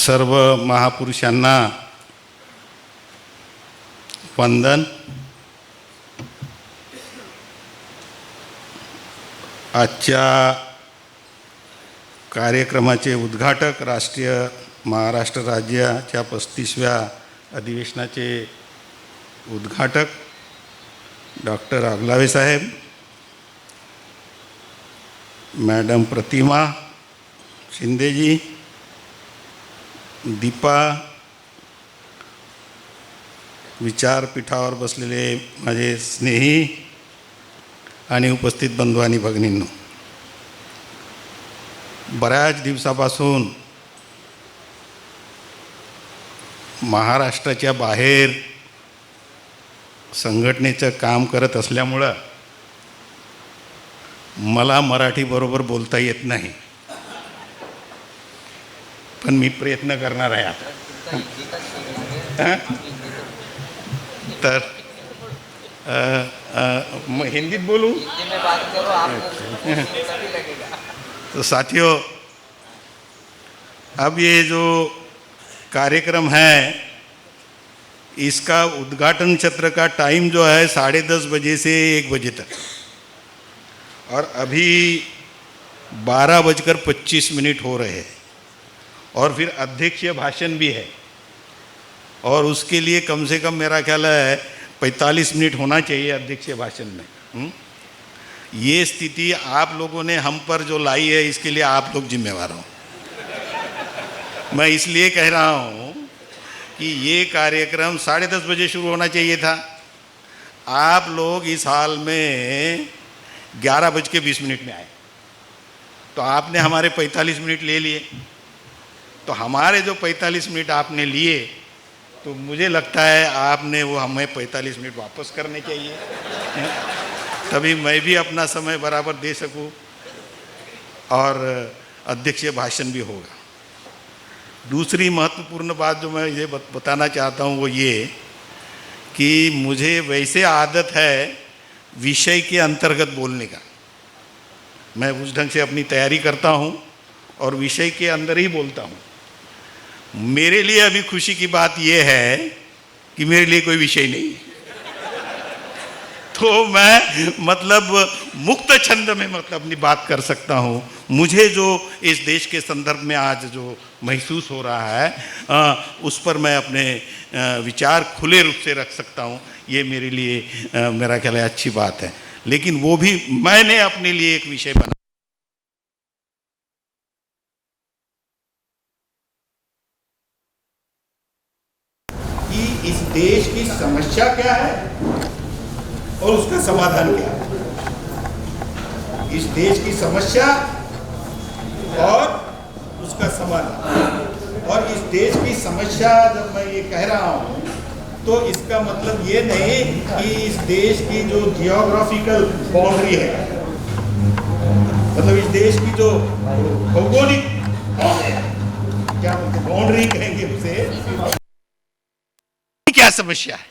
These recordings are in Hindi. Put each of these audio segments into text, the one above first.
सर्व महापुरुषांना वंदन। आजच्या कार्यक्रमाचे उद्घाटक राष्ट्रीय महाराष्ट्र राज्याच्या 35व्या अधिवेशनाचे उद्घाटक डॉक्टर आगलावे साहेब, मॅडम प्रतिमा शिंदेजी, दीपा, विचारपीठावर बसलेले माझे स्नेही आणि उपस्थित बंधू आणि भगिनींनो, बऱ्याच दिवसापासून महाराष्ट्राच्या बाहेर संघटनेचं काम करत असल्यामुळं मला मराठी बरोबर बोलता येत नाही, पण मी प्रयत्न करणार आहे आता। तर मैं हिंदी बोलूं? तो साथियों, अब ये जो कार्यक्रम है इसका उद्घाटन सत्र का टाइम जो है 10:30 बजे से 1 बजे तक, और अभी 12:25 हो रहे हैं, और फिर अध्यक्षीय भाषण भी है, और उसके लिए कम से कम मेरा ख्याल है 45 मिनट होना चाहिए अध्यक्षीय भाषण में। ये स्थिति आप लोगों ने हम पर जो लाई है, इसके लिए आप लोग जिम्मेवार हो। मैं इसलिए कह रहा हूँ कि ये कार्यक्रम 10:30 बजे शुरू होना चाहिए था। आप लोग इस हाल में 11:20 में आए, तो आपने हमारे 45 मिनट ले लिए। तो हमारे जो 45 मिनट आपने लिए, तो मुझे लगता है आपने वो हमें 45 मिनट वापस करने चाहिए, तभी मैं भी अपना समय बराबर दे सकूं और अध्यक्षीय भाषण भी होगा। दूसरी महत्वपूर्ण बात जो मैं ये बताना चाहता हूँ वो ये कि मुझे वैसे आदत है विषय के अंतर्गत बोलने का। मैं उस ढंग से अपनी तैयारी करता हूँ और विषय के अंदर ही बोलता हूँ। मेरे लिए अभी खुशी की बात यह है कि मेरे लिए कोई विषय नहीं है, तो मैं मतलब मुक्त छंद में मतलब अपनी बात कर सकता हूँ। मुझे जो इस देश के संदर्भ में आज जो महसूस हो रहा है उस पर मैं अपने विचार खुले रूप से रख सकता हूँ। ये मेरे लिए मेरा ख्याल है अच्छी बात है, लेकिन वो भी मैंने अपने लिए एक विषय बना कि इस देश की समस्या क्या है और उसका समाधान क्या है। इस देश की समस्या और उसका समाधान। और इस देश की समस्या जब मैं ये कह रहा हूँ तो इसका मतलब ये नहीं कि इस देश की जो जियोग्राफिकल बाउंड्री है, मतलब इस देश की जो भौगोलिक क्या बाउंड्री कहेंगे उसे, क्या समस्या है,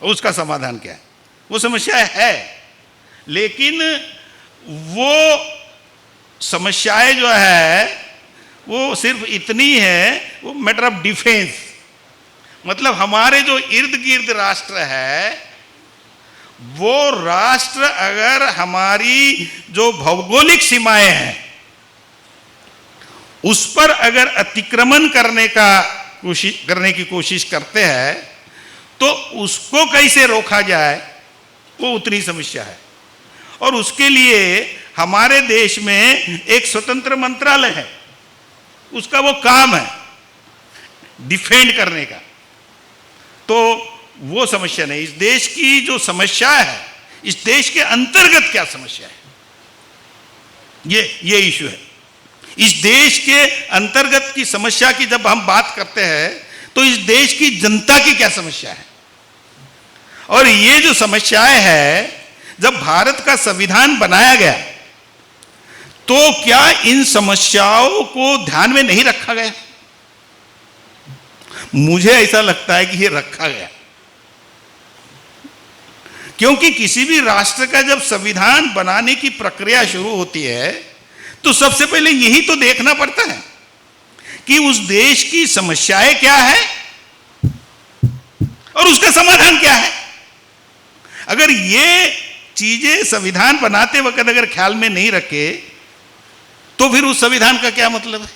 उसका समाधान क्या है। वो समस्या है, लेकिन वो समस्याएं जो है वो सिर्फ इतनी है, वो मैटर ऑफ डिफेंस, मतलब हमारे जो इर्द गिर्द राष्ट्र है, वो राष्ट्र अगर हमारी जो भौगोलिक सीमाएं हैं उस पर अगर अतिक्रमण करने की कोशिश करते हैं तो उसको कैसे रोका जाए, वो उतनी समस्या है। और उसके लिए हमारे देश में एक स्वतंत्र मंत्रालय है, उसका वो काम है डिफेंड करने का। तो वो समस्या नहीं। इस देश की जो समस्या है, इस देश के अंतर्गत क्या समस्या है, ये इशू है। इस देश के अंतर्गत की समस्या की जब हम बात करते हैं तो इस देश की जनता की क्या समस्या है, और ये जो समस्याएं हैं, जब भारत का संविधान बनाया गया तो क्या इन समस्याओं को ध्यान में नहीं रखा गया? मुझे ऐसा लगता है कि ये रखा गया, क्योंकि किसी भी राष्ट्र का जब संविधान बनाने की प्रक्रिया शुरू होती है तो सबसे पहले यही तो देखना पड़ता है कि उस देश की समस्याएं क्या है और उसका समाधान क्या है। अगर ये चीजें संविधान बनाते वक्त अगर ख्याल में नहीं रखे तो फिर उस संविधान का क्या मतलब है।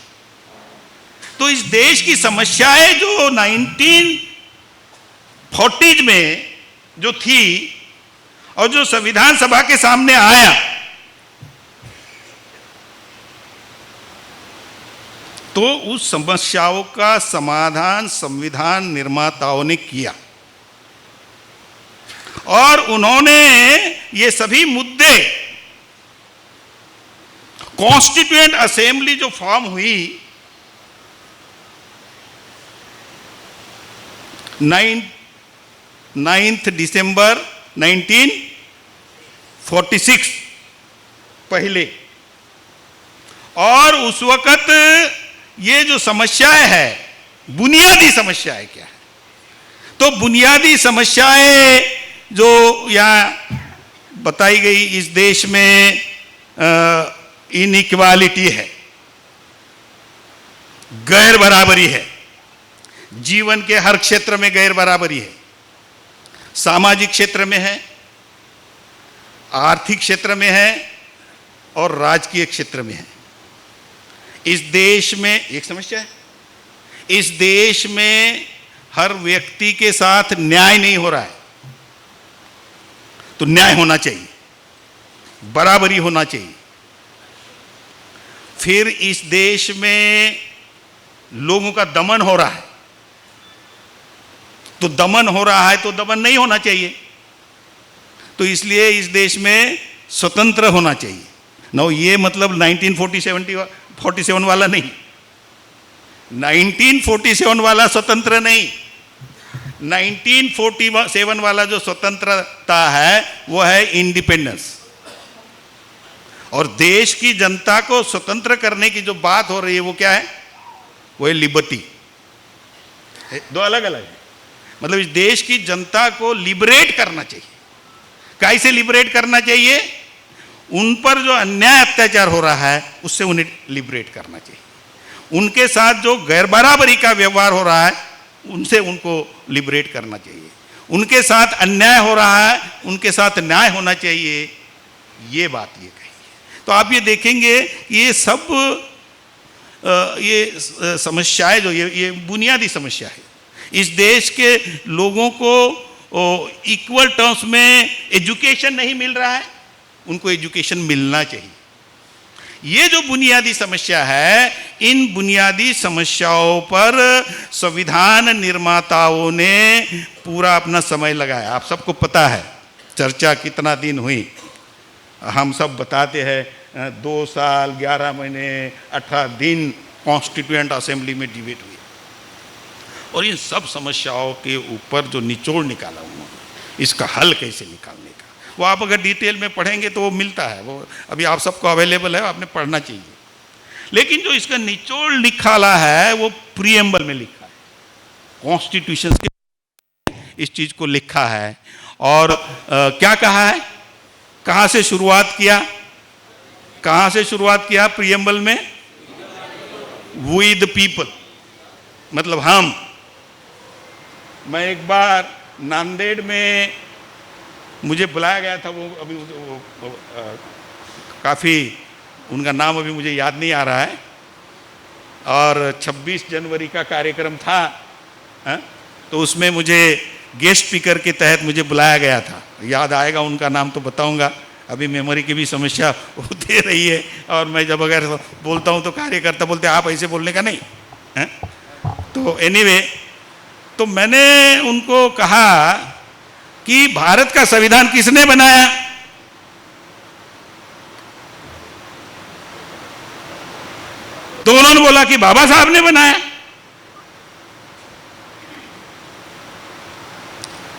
तो इस देश की समस्याएं जो 1940 में जो थी और जो संविधान सभा के सामने आया, तो उस समस्याओं का समाधान संविधान निर्माताओं ने किया और उन्होंने ये सभी मुद्दे कॉन्स्टिट्यूएंट असेंबली जो फॉर्म हुई 9 दिसंबर 1946 पहले, और उस वक्त ये जो समस्याएं है, बुनियादी समस्याएं क्या है। तो बुनियादी समस्याएं जो यहाँ बताई गई, इस देश में इनइक्वालिटी है, गैर बराबरी है, जीवन के हर क्षेत्र में गैर बराबरी है, सामाजिक क्षेत्र में है, आर्थिक क्षेत्र में है और राजकीय क्षेत्र में है। इस देश में एक समस्या है, इस देश में हर व्यक्ति के साथ न्याय नहीं हो रहा है। तो न्याय होना चाहिए, बराबरी होना चाहिए। फिर इस देश में लोगों का दमन हो रहा है, तो दमन हो रहा है तो दमन नहीं होना चाहिए, तो इसलिए इस देश में स्वतंत्र होना चाहिए। नो, ये मतलब 1947 वाला नहीं, 1947 वाला स्वतंत्र नहीं, 1947 वाला जो स्वतंत्रता है वो है इंडिपेंडेंस। और देश की जनता को स्वतंत्र करने की जो बात हो रही है वो क्या है, वो है लिबर्टी। दो अलग अलग है। मतलब इस देश की जनता को लिबरेट करना चाहिए। कैसे लिबरेट करना चाहिए, उन पर जो अन्याय अत्याचार हो रहा है उससे उन्हें लिबरेट करना चाहिए। उनके साथ जो गैर बराबरी का व्यवहार हो रहा है उनसे उनको लिबरेट करना चाहिए। उनके साथ अन्याय हो रहा है, उनके साथ न्याय होना चाहिए। ये बात ये कही है। तो आप ये देखेंगे ये सब ये समस्याएं जो ये बुनियादी समस्या है। इस देश के लोगों को इक्वल टर्म्स में एजुकेशन नहीं मिल रहा है, उनको एजुकेशन मिलना चाहिए। ये जो बुनियादी समस्या है, इन बुनियादी समस्याओं पर संविधान निर्माताओं ने पूरा अपना समय लगाया। आप सबको पता है चर्चा कितना दिन हुई, हम सब बताते हैं 2 साल 11 महीने 18 दिन कॉन्स्टिट्यूएंट असेंबली में डिबेट हुई और इन सब समस्याओं के ऊपर जो निचोड़ निकाला उन्होंने, इसका हल कैसे निकालने का, वो आप अगर डिटेल में पढ़ेंगे तो वो मिलता है, वो अभी आप सबको अवेलेबल है, आपने पढ़ना चाहिए। लेकिन जो इसका निचोड़ निकाला है वो प्रीएम्बल में लिखा है, कॉन्स्टिट्यूशन के इस चीज को लिखा है। और क्या कहा है, कहाँ से शुरुआत किया, कहाँ से शुरुआत किया प्रीएम्बल में, वी द पीपल, मतलब हम। मैं एक बार नांदेड़ में मुझे बुलाया गया था, वो अभी काफ़ी उनका नाम अभी मुझे याद नहीं आ रहा है, और 26 जनवरी का कार्यक्रम था तो उसमें मुझे गेस्ट स्पीकर के तहत मुझे बुलाया गया था। याद आएगा उनका नाम तो बताऊंगा, अभी मेमोरी की भी समस्या होती रही है, और मैं जब अगर बोलता हूँ तो कार्यकर्ता बोलते आप ऐसे बोलने का नहीं है। तो एनीवे, तो मैंने उनको कहा कि भारत का संविधान किसने बनाया, तो उन्होंने बोला कि बाबा साहब ने बनाया।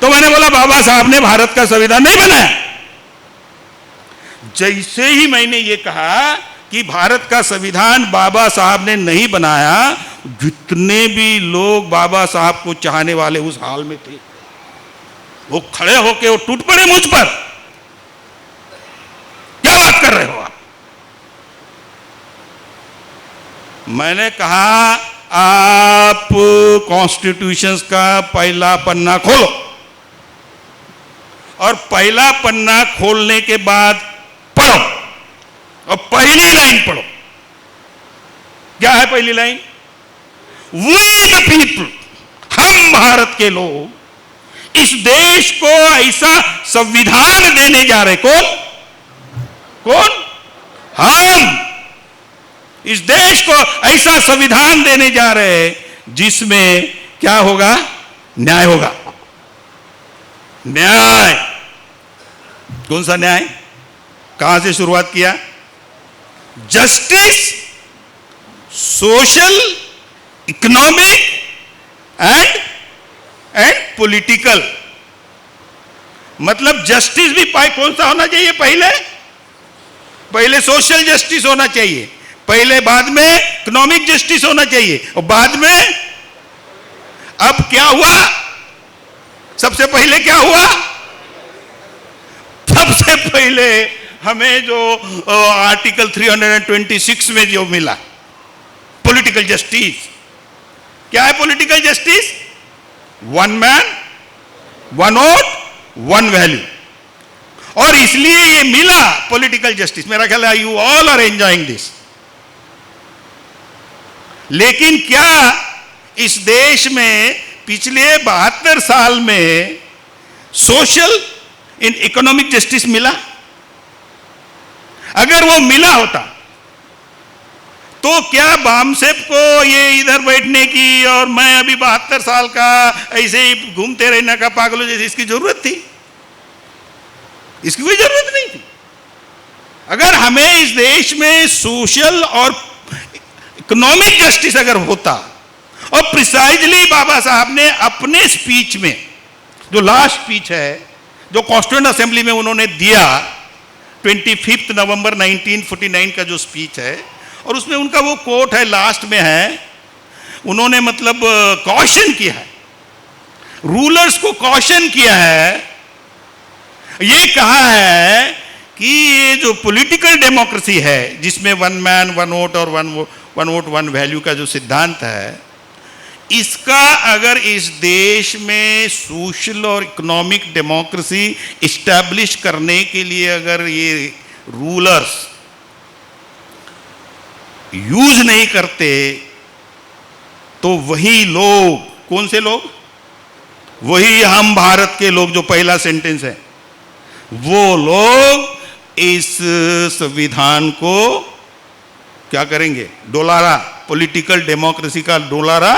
तो मैंने बोला बाबा साहब ने भारत का संविधान नहीं बनाया। जैसे ही मैंने ये कहा कि भारत का संविधान बाबा साहब ने नहीं बनाया, जितने भी लोग बाबा साहब को चाहने वाले उस हाल में थे वो खड़े होके वो टूट पड़े मुझ पर। क्या बात कर रहे हो आप? मैंने कहा आप कॉन्स्टिट्यूशन का पहला पन्ना खोलो और पहला पन्ना खोलने के बाद पढ़ो और पहली लाइन पढ़ो। क्या है पहली लाइन? वी द पीपल, हम भारत के लोग इस देश को ऐसा संविधान देने जा रहे। कौन कौन? हम इस देश को ऐसा संविधान देने जा रहे हैं जिसमें क्या होगा? न्याय होगा। न्याय, कौन सा न्याय? कहां से शुरुआत किया? Justice, social, economic and political. मतलब जस्टिस भी कौन सा होना चाहिए? पहले सोशल जस्टिस होना चाहिए, पहले बाद में इकोनॉमिक जस्टिस होना चाहिए और बाद में। अब क्या हुआ? सबसे पहले क्या हुआ? सबसे पहले हमें जो आर्टिकल 326 में जो मिला पॉलिटिकल जस्टिस। क्या है political justice? One man one vote one value. और इसलिए ये मिला पॉलिटिकल जस्टिस। मेरा ख्याल है you all are enjoying this. लेकिन क्या इस देश में पिछले 72 साल में सोशल इन इकोनॉमिक जस्टिस मिला? अगर वो मिला होता तो क्या बामसेप को ये इधर बैठने की और मैं अभी 72 साल का ऐसे ही घूमते रहने का पागलों जैसे इसकी जरूरत थी? इसकी कोई जरूरत नहीं थी। अगर हमें इस देश में सोशल और इकोनॉमिक जस्टिस अगर होता, और प्रिसाइजली बाबा साहब ने अपने स्पीच में, जो लास्ट स्पीच है जो कॉन्स्टिट्यूएंट असेंबली में उन्होंने दिया 25 नवंबर 1949 का जो स्पीच है, और उसमें उनका वो कोट है, लास्ट में है, उन्होंने मतलब कॉशन किया है, रूलर्स को कॉशन किया है। ये कहा है कि ये जो पॉलिटिकल डेमोक्रेसी है जिसमें वन मैन वन वोट और वन वोट वन वैल्यू का जो सिद्धांत है, इसका अगर इस देश में सोशल और इकोनॉमिक डेमोक्रेसी इस्टेब्लिश करने के लिए अगर ये रूलर्स यूज नहीं करते तो वही लोग, कौन से लोग? वही हम भारत के लोग, जो पहला सेंटेंस है, वो लोग इस संविधान को क्या करेंगे? डोलारा, पॉलिटिकल डेमोक्रेसी का डोलारा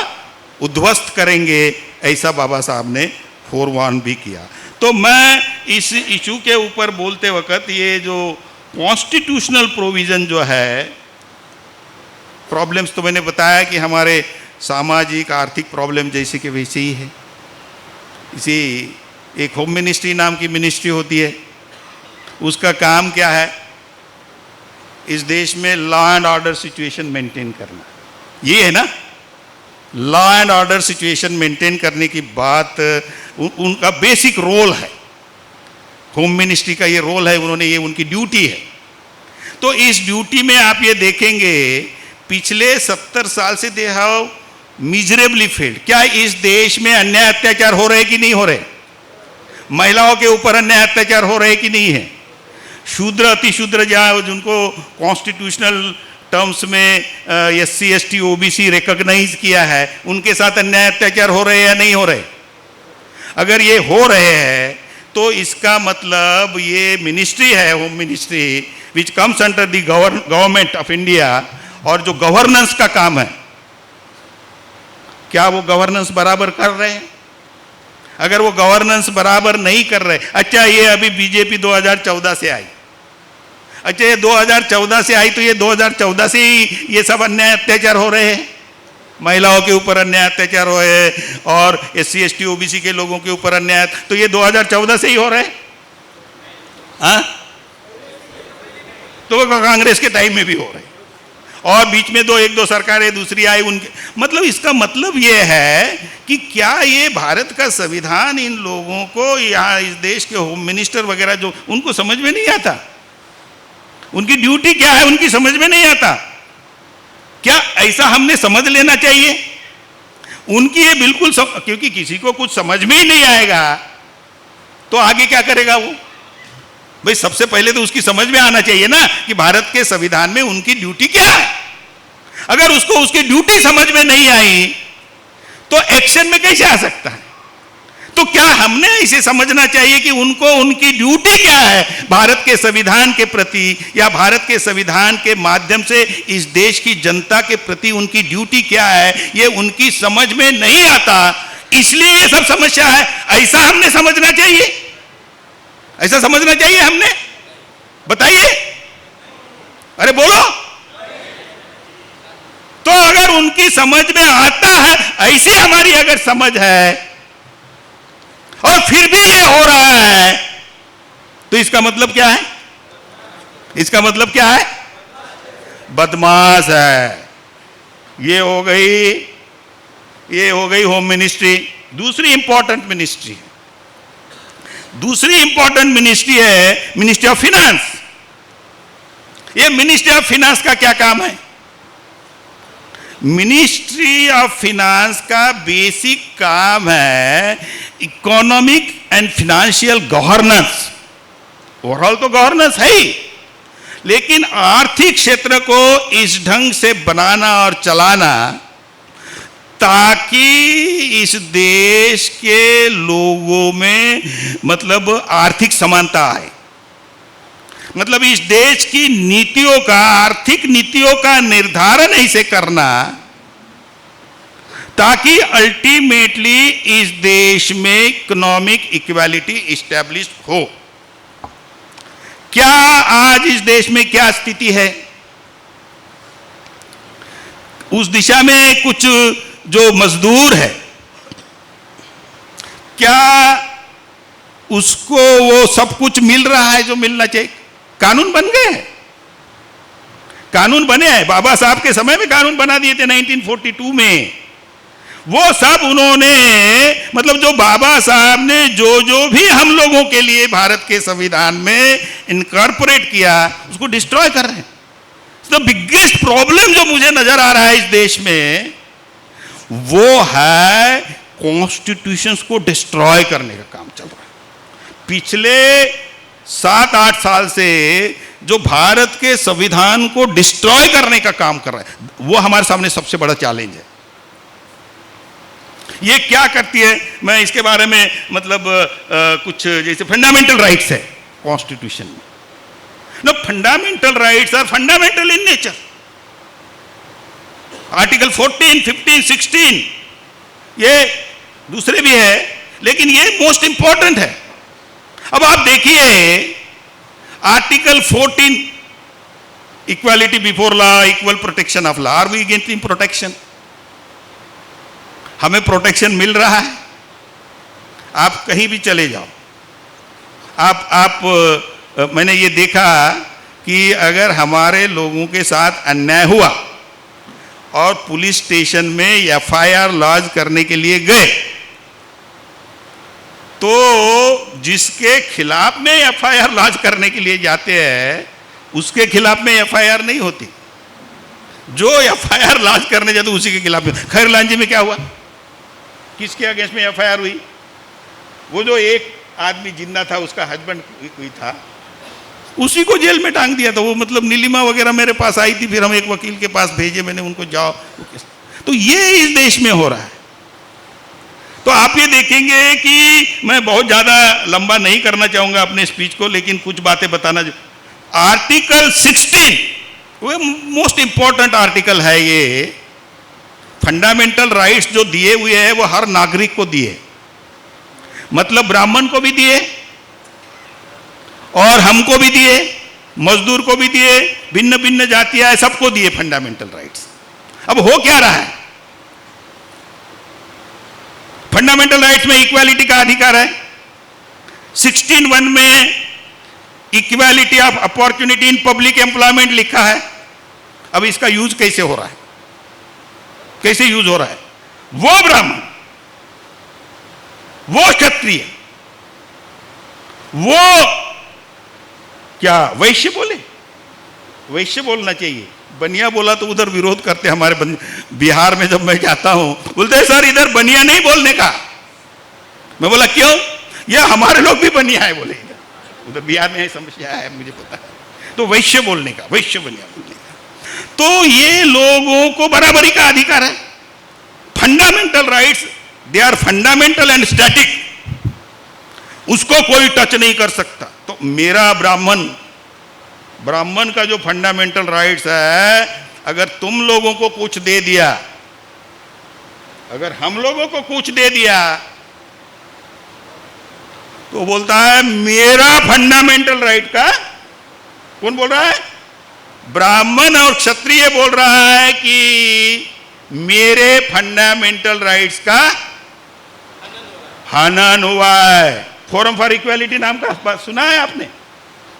उद्ध्वस्त करेंगे। ऐसा बाबा साहब ने फोरवार्न भी किया। तो मैं इस इशू के ऊपर बोलते वक्त ये जो कॉन्स्टिट्यूशनल प्रोविजन जो है, प्रॉब्लम्स तो मैंने बताया कि हमारे सामाजिक आर्थिक प्रॉब्लम जैसे कि वैसे ही है। इसी एक होम मिनिस्ट्री नाम की मिनिस्ट्री होती है, उसका काम क्या है? इस देश में law and order situation maintain करना। ये है ना, law and order situation maintain करने की बात उनका बेसिक रोल है। होम मिनिस्ट्री का ये रोल है, उन्होंने, ये उनकी ड्यूटी है। तो इस ड्यूटी में आप ये देखेंगे पिछले 70 साल से दे हैव मिजरेबली फेल्ड। क्या इस देश में अन्याय अत्याचार हो रहे कि नहीं हो रहे? महिलाओं के ऊपर अन्याय अत्याचार हो रहे कि नहीं है? शूद्र अतिशूद्र जहाँ जिनको कॉन्स्टिट्यूशनल टर्म्स में SC ST OBC रिकॉग्नाइज किया है, उनके साथ अन्याय अत्याचार हो रहे हैं या नहीं हो रहे? अगर ये हो रहे हैं तो इसका मतलब ये मिनिस्ट्री है, home ministry, which comes under the government of India, और जो गवर्नेंस का काम है, क्या वो गवर्नेंस बराबर कर रहे हैं? अगर वो गवर्नेंस बराबर नहीं कर रहे, अच्छा ये अभी बीजेपी 2014 से आई, अच्छा ये 2014 से आई तो ये 2014 से ही ये सब अन्याय अत्याचार हो रहे हैं, महिलाओं के ऊपर अन्याय अत्याचार हो रहे हैं और SC ST OBC के लोगों के ऊपर अन्याय, तो ये 2014 से ही हो रहे हैं। हाँ, तो कांग्रेस के टाइम में भी हो रहे, और बीच में एक दो सरकारें दूसरी आई, उनके मतलब, इसका मतलब ये है कि क्या ये भारत का संविधान इन लोगों को, यहाँ इस देश के होम मिनिस्टर वगैरह जो, उनको समझ में नहीं आता, उनकी ड्यूटी क्या है उनकी समझ में नहीं आता। क्या ऐसा हमने समझ लेना चाहिए? उनकी ये बिल्कुल क्योंकि किसी को कुछ समझ में ही नहीं आएगा तो आगे क्या करेगा वो? भाई सबसे पहले तो उसकी समझ में आना चाहिए ना कि भारत के संविधान में उनकी ड्यूटी क्या है। अगर उसको उसकी ड्यूटी समझ में नहीं आई तो एक्शन में कैसे आ सकता है? तो क्या हमने इसे समझना चाहिए कि उनको उनकी ड्यूटी क्या है भारत के संविधान के प्रति, या भारत के संविधान के माध्यम से इस देश की जनता के प्रति उनकी ड्यूटी क्या है, ये उनकी समझ में नहीं आता, इसलिए ये सब समस्या है। ऐसा हमने समझना चाहिए, ऐसा समझना चाहिए हमने। बताइए, अरे बोलो। तो अगर उनकी समझ में आता है, ऐसी हमारी अगर समझ है और फिर भी ये हो रहा है, तो इसका मतलब क्या है? इसका मतलब क्या है? बदमाश है। ये हो गई होम मिनिस्ट्री। दूसरी इंपॉर्टेंट मिनिस्ट्री है मिनिस्ट्री ऑफ फिनांस। ये मिनिस्ट्री ऑफ फिनांस का क्या काम है? मिनिस्ट्री ऑफ फिनांस का बेसिक काम है economic and financial governance. Overall तो गवर्नेंस है ही, लेकिन आर्थिक क्षेत्र को इस ढंग से बनाना और चलाना ताकि इस देश के लोगों में मतलब आर्थिक समानता आए। मतलब इस देश की नीतियों का, आर्थिक नीतियों का निर्धारण ऐसे करना ताकि अल्टीमेटली इस देश में इकोनॉमिक इक्वालिटी इस्टेब्लिश हो। क्या आज इस देश में क्या स्थिति है? उस दिशा में कुछ जो मजदूर है, क्या उसको वो सब कुछ मिल रहा है जो मिलना चाहिए? कानून बन गए हैं, कानून बने हैं। बाबा साहब के समय में कानून बना दिए थे 1942 में। वो सब उन्होंने मतलब जो बाबा साहब ने जो भी हम लोगों के लिए भारत के संविधान में इनकॉर्पोरेट किया, उसको डिस्ट्रॉय कर रहे हैं। तो बिगेस्ट प्रॉब्लम जो मुझे नजर आ रहा है इस देश में वो है कॉन्स्टिट्यूशंस को डिस्ट्रॉय करने का काम चल रहा है। पिछले 7-8 साल से जो भारत के संविधान को डिस्ट्रॉय करने का काम कर रहा है, वो हमारे सामने सबसे बड़ा चैलेंज है। ये क्या करती है, मैं इसके बारे में मतलब कुछ जैसे फंडामेंटल राइट्स है कॉन्स्टिट्यूशन में। No, fundamental rights are fundamental in nature. Article 14, 15, 16 ये दूसरे भी है, लेकिन ये मोस्ट इंपॉर्टेंट है। अब आप देखिए article 14, equality before law, equal protection of law. Are we getting protection? हमें प्रोटेक्शन मिल रहा है? आप कहीं भी चले जाओ, मैंने ये देखा कि अगर हमारे लोगों के साथ अन्याय हुआ और पुलिस स्टेशन में एफआईआर लॉन्च करने के लिए गए, तो जिसके खिलाफ में एफआईआर लॉन्च करने के लिए जाते हैं उसके खिलाफ में एफआईआर नहीं होती, जो एफआईआर लॉन्च करने जाते उसी के खिलाफ में। खैर लांजी में क्या हुआ? किसके अगेंस्ट में एफआईआर हुई? वो जो एक आदमी जिंदा था, उसका हस्बैंड हुई था, उसी को जेल में टांग दिया था। वो मतलब नीलिमा वगैरह मेरे पास आई थी, फिर हम एक वकील के पास भेजे, मैंने उनको जाओ। तो ये इस देश में हो रहा है। तो आप ये देखेंगे कि मैं बहुत ज्यादा लंबा नहीं करना चाहूंगा अपने स्पीच को, लेकिन कुछ बातें बताना। आर्टिकल 16 वो मोस्ट इंपॉर्टेंट आर्टिकल है। ये फंडामेंटल राइट्स जो दिए हुए हैं वो हर नागरिक को दिए, मतलब ब्राह्मण को भी दिए और हमको भी दिए, मजदूर को भी दिए, भिन्न भिन्न जातियां सबको दिए फंडामेंटल राइट्स। अब हो क्या रहा है? फंडामेंटल राइट्स में इक्वालिटी का अधिकार है। 16(1) में equality of opportunity in public employment लिखा है। अब इसका यूज कैसे हो रहा है? कैसे यूज हो रहा है? वो ब्राह्मण, वो क्षत्रिय, वो क्या वैश्य बोले, वैश्य बोलना चाहिए, बनिया बोला तो उधर विरोध करते हमारे बिहार में जब मैं जाता हूं, बोलते सर इधर बनिया नहीं बोलने का। मैं बोला क्यों? ये हमारे लोग भी बनिया है बोले। उधर बिहार में समस्या है मुझे पता है। तो वैश्य बोलने का, वैश्य बनिया बोलने का। तो ये लोगों को बराबरी का अधिकार है। Fundamental rights, they are fundamental and static, उसको कोई टच नहीं कर सकता। तो मेरा ब्राह्मण का जो फंडामेंटल राइट्स है, अगर तुम लोगों को कुछ दे दिया, अगर हम लोगों को कुछ दे दिया, तो बोलता है मेरा फंडामेंटल राइट का। कौन बोल रहा है? ब्राह्मण और क्षत्रिय बोल रहा है कि मेरे फंडामेंटल राइट्स का हनन हुआ है। फोरम फॉर इक्वालिटी नाम का सुना है आपने?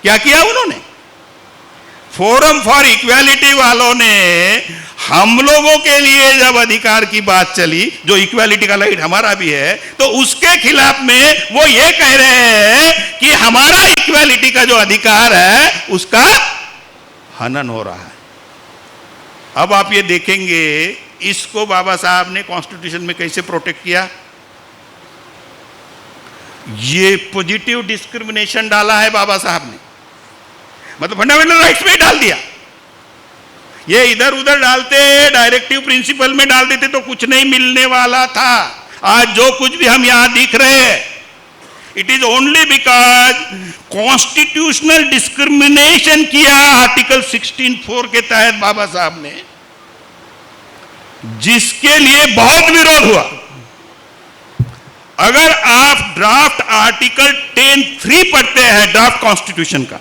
क्या किया उन्होंने? फोरम फॉर इक्वालिटी वालों ने हम लोगों के लिए जब अधिकार की बात चली, जो इक्वालिटी का राइट हमारा भी है, तो उसके खिलाफ में वो ये कह रहे हैं कि हमारा इक्वालिटी का जो अधिकार है उसका हनन हो रहा है। अब आप ये देखेंगे इसको बाबा साहब ने कॉन्स्टिट्यूशन में कैसे प्रोटेक्ट किया। ये पॉजिटिव डिस्क्रिमिनेशन डाला है बाबा साहब ने, मतलब फंडामेंटल राइट्स में डाल दिया। ये इधर उधर डालते, डायरेक्टिव प्रिंसिपल में डाल देते तो कुछ नहीं मिलने वाला था। आज जो कुछ भी हम यहां दिख रहे हैं, it is only because constitutional discrimination किया आर्टिकल 16(4) के तहत बाबा साहब ने, जिसके लिए बहुत विरोध हुआ। अगर आप ड्राफ्ट आर्टिकल 10(3) पढ़ते हैं, ड्राफ्ट कॉन्स्टिट्यूशन का,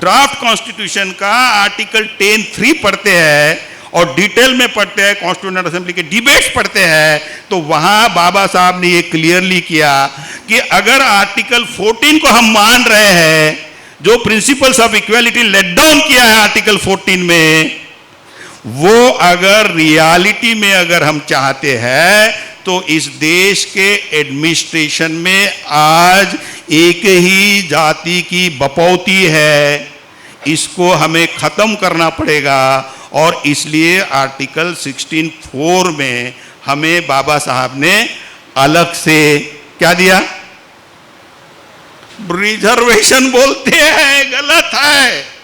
ड्राफ्ट कॉन्स्टिट्यूशन का आर्टिकल 10(3) पढ़ते हैं और डिटेल में पढ़ते हैं, कॉन्स्टिट्यूशनल असेंबली के डिबेट्स पढ़ते हैं, तो वहां बाबा साहब ने ये क्लियरली किया कि अगर आर्टिकल 14 को हम मान रहे हैं, जो principles of equality laid down किया है आर्टिकल 14 में, वो अगर रियलिटी में अगर हम चाहते हैं तो इस देश के एडमिनिस्ट्रेशन में आज एक ही जाति की बपौती है, इसको हमें खत्म करना पड़ेगा। और इसलिए आर्टिकल 16(4) में हमें बाबा साहब ने अलग से क्या दिया? रिजर्वेशन बोलते हैं, गलत है।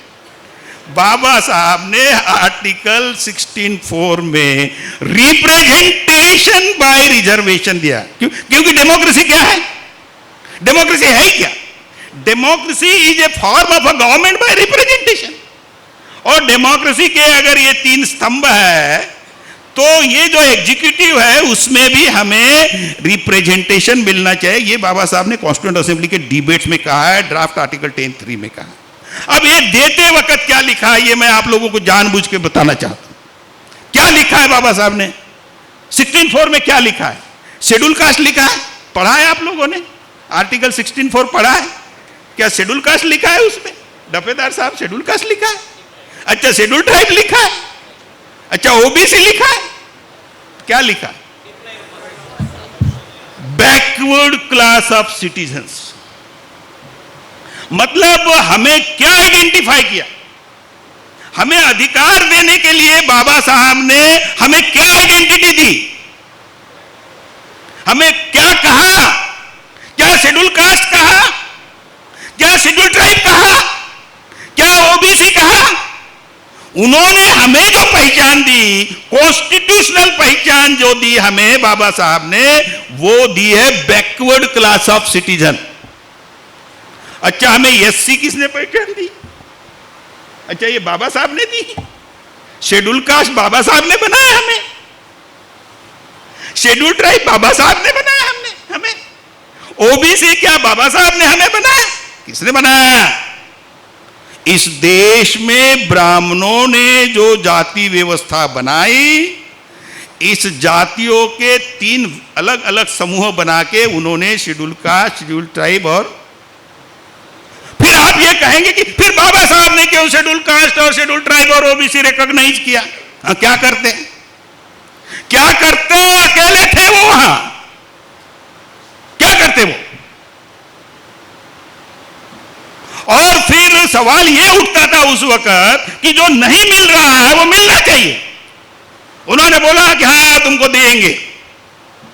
बाबा साहब ने आर्टिकल 16(4) में रिप्रेजेंटेशन बाय रिजर्वेशन दिया। क्योंकि डेमोक्रेसी क्या है? डेमोक्रेसी है क्या? Democracy is a form of a government by representation. और डेमोक्रेसी के अगर ये 3 स्तंभ है, तो ये जो एग्जीक्यूटिव है उसमें भी हमें रिप्रेजेंटेशन मिलना चाहिए। ये बाबा साहब ने कॉन्स्टिट्यूएंट असेंबली के डिबेट्स में कहा है, ड्राफ्ट आर्टिकल 10(3) में कहा। अब ये देते वक्त क्या लिखा है, ये मैं आप लोगों को जानबूझ के बताना चाहता हूं। क्या लिखा है बाबा साहब ने 16(4) में? क्या लिखा है? शेड्यूल कास्ट लिखा है। पढ़ा है आप लोगों ने? आर्टिकल 16(4) पढ़ा है क्या? शेड्यूल कास्ट लिखा है उसमें? डफेदार साहब, शेड्यूल कास्ट लिखा है? अच्छा, शेड्यूल ट्राइब लिखा है? अच्छा, ओबीसी लिखा है? क्या लिखा है? Backward class of citizens. मतलब हमें क्या आइडेंटिफाई किया? हमें अधिकार देने के लिए बाबा साहब ने हमें क्या आइडेंटिटी दी? हमें क्या कहा? क्या शेड्यूल कास्ट कहा? क्या शेड्यूल ट्राइब कहा? क्या ओबीसी कहा? उन्होंने हमें जो पहचान दी, कॉन्स्टिट्यूशनल पहचान जो दी हमें बाबा साहब ने, वो दी है बैकवर्ड क्लास ऑफ सिटीजन। अच्छा, हमें एससी किसने पहचान दी? अच्छा, ये बाबा साहब ने दी। शेड्यूल कास्ट बाबा साहब ने बनाया हमें। शेड्यूल ट्राइब बाबा साहब ने बनाया हमें। ओबीसी क्या बाबा साहब ने हमें बनाया? किसने बनाया? इस देश में ब्राह्मणों ने जो जाति व्यवस्था बनाई, इस जातियों के 3 अलग अलग समूह बना के उन्होंने शेड्यूल कास्ट, शेड्यूल ट्राइब, और फिर आप ये कहेंगे कि फिर बाबा साहब ने क्यों शेड्यूल कास्ट और शेड्यूल ट्राइब और ओबीसी रिकॉग्नाइज किया? हाँ, क्या करते? क्या करते? अकेले थे वो वहां? क्या करते वो? और फिर सवाल यह उठता था उस वक्त कि जो नहीं मिल रहा है वो मिलना चाहिए। उन्होंने बोला कि हाँ तुमको देंगे,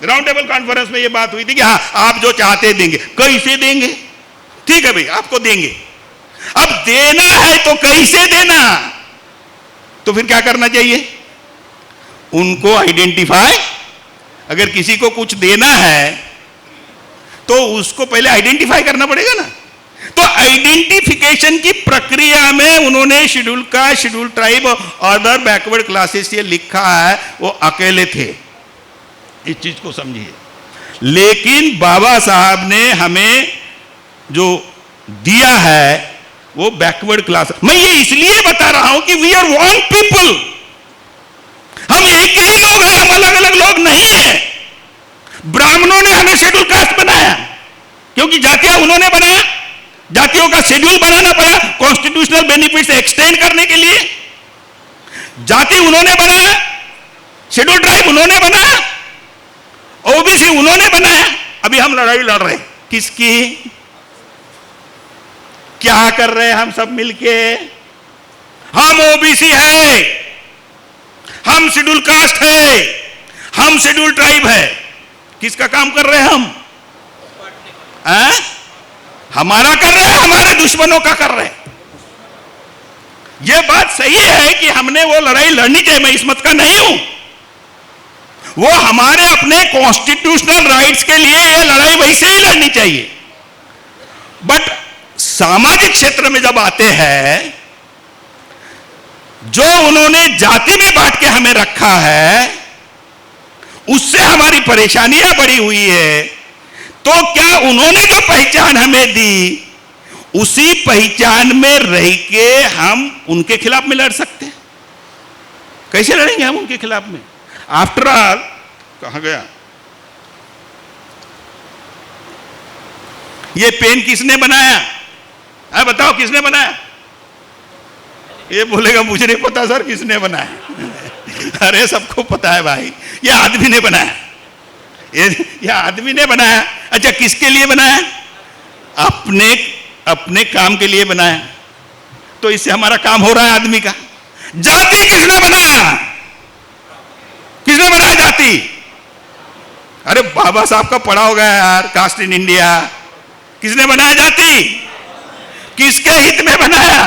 राउंड टेबल कॉन्फ्रेंस में ये बात हुई थी कि हाँ आप जो चाहते देंगे। कैसे देंगे? ठीक है भाई आपको देंगे। अब देना है तो कैसे देना? तो फिर क्या करना चाहिए? उनको आइडेंटिफाई, अगर किसी को कुछ देना है तो उसको पहले आइडेंटिफाई करना पड़ेगा ना। तो आइडेंटिफिकेशन की प्रक्रिया में उन्होंने शेड्यूल कास्ट, शेड्यूल ट्राइब और अदर बैकवर्ड क्लासेस ये लिखा है, वो अकेले थे। इस चीज को समझिए। लेकिन बाबा साहब ने हमें जो दिया है वो बैकवर्ड क्लास। मैं ये इसलिए बता रहा हूं कि वी आर वन पीपल, हम एक ही लोग हैं, हम अलग अलग लोग नहीं हैं। ब्राह्मणों ने हमें शेड्यूल कास्ट बनाया क्योंकि जातियां उन्होंने बनाया, जातियों का शेड्यूल बनाना पड़ा कॉन्स्टिट्यूशनल बेनिफिट्स एक्सटेंड करने के लिए। जाति उन्होंने बनाया, शेड्यूल ट्राइब उन्होंने बनाया, ओबीसी उन्होंने बनाया। अभी हम लड़ाई लड़ रहे हैं किसकी? क्या कर रहे हैं हम सब मिलके? हम ओबीसी है, हम शेड्यूल कास्ट है, हम शेड्यूल ट्राइब है। किसका काम कर रहे हैं हम? हमारा कर रहे हैं, हमारे दुश्मनों का कर रहे हैं। यह बात सही है कि हमने वो लड़ाई लड़नी चाहिए, मैं इस मत का नहीं हूं। वो हमारे अपने कॉन्स्टिट्यूशनल राइट्स के लिए ये लड़ाई वैसे ही लड़नी चाहिए। बट सामाजिक क्षेत्र में जब आते हैं, जो उन्होंने जाति में बांट के हमें रखा है, उससे हमारी परेशानियां बढ़ी हुई है। तो क्या उन्होंने जो पहचान हमें दी, उसी पहचान में रह के हम उनके खिलाफ में लड़ सकते हैं? कैसे लड़ेंगे हम उनके खिलाफ में? आफ्टर ऑल, कहां गया ये पेन? किसने बनाया? बताओ किसने बनाया? ये बोलेगा मुझे नहीं पता सर किसने बनाया। अरे सबको पता है भाई, ये आदमी ने बनाया, ये आदमी ने बनाया। अच्छा किसके लिए बनाया? अपने अपने काम के लिए बनाया। तो इससे हमारा काम हो रहा है आदमी का। जाति किसने बनाया? किसने बनाया जाति? अरे बाबा साहब का पढ़ा होगा यार, कास्ट इन इंडिया। किसने बनाया जाति? किसके हित में बनाया?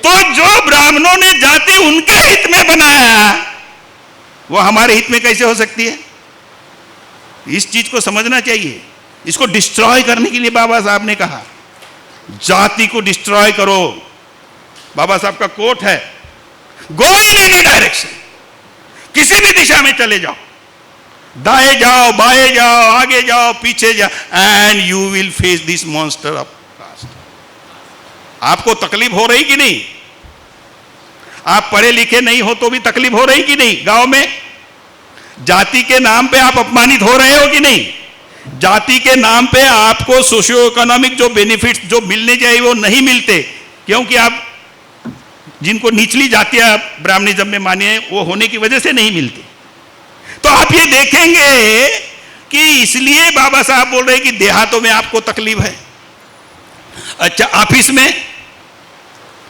तो जो ब्राह्मणों ने जाति उनके हित में बनाया, वो हमारे हित में कैसे हो सकती है? इस चीज को समझना चाहिए। इसको डिस्ट्रॉय करने के लिए बाबा साहब ने कहा जाति को डिस्ट्रॉय करो। बाबा साहब का कोट है, गो इन एनी डायरेक्शन, किसी भी दिशा में चले जाओ, दाएं जाओ, बाएं जाओ, आगे जाओ, पीछे जाओ, and you will face this monster of caste. आपको तकलीफ हो रही कि नहीं? आप पढ़े लिखे नहीं हो तो भी तकलीफ हो रही कि नहीं? गांव में जाति के नाम पे आप अपमानित हो रहे हो कि नहीं? जाति के नाम पे आपको सोशियो इकोनॉमिक जो बेनिफिट्स जो मिलने चाहिए वो नहीं मिलते, क्योंकि आप जिनको निचली जातियां ब्राह्मणिज्म में माने वो होने की वजह से नहीं मिलती। तो आप ये देखेंगे कि इसलिए बाबा साहब बोल रहे हैं कि देहातों में आपको तकलीफ है। अच्छा ऑफिस में,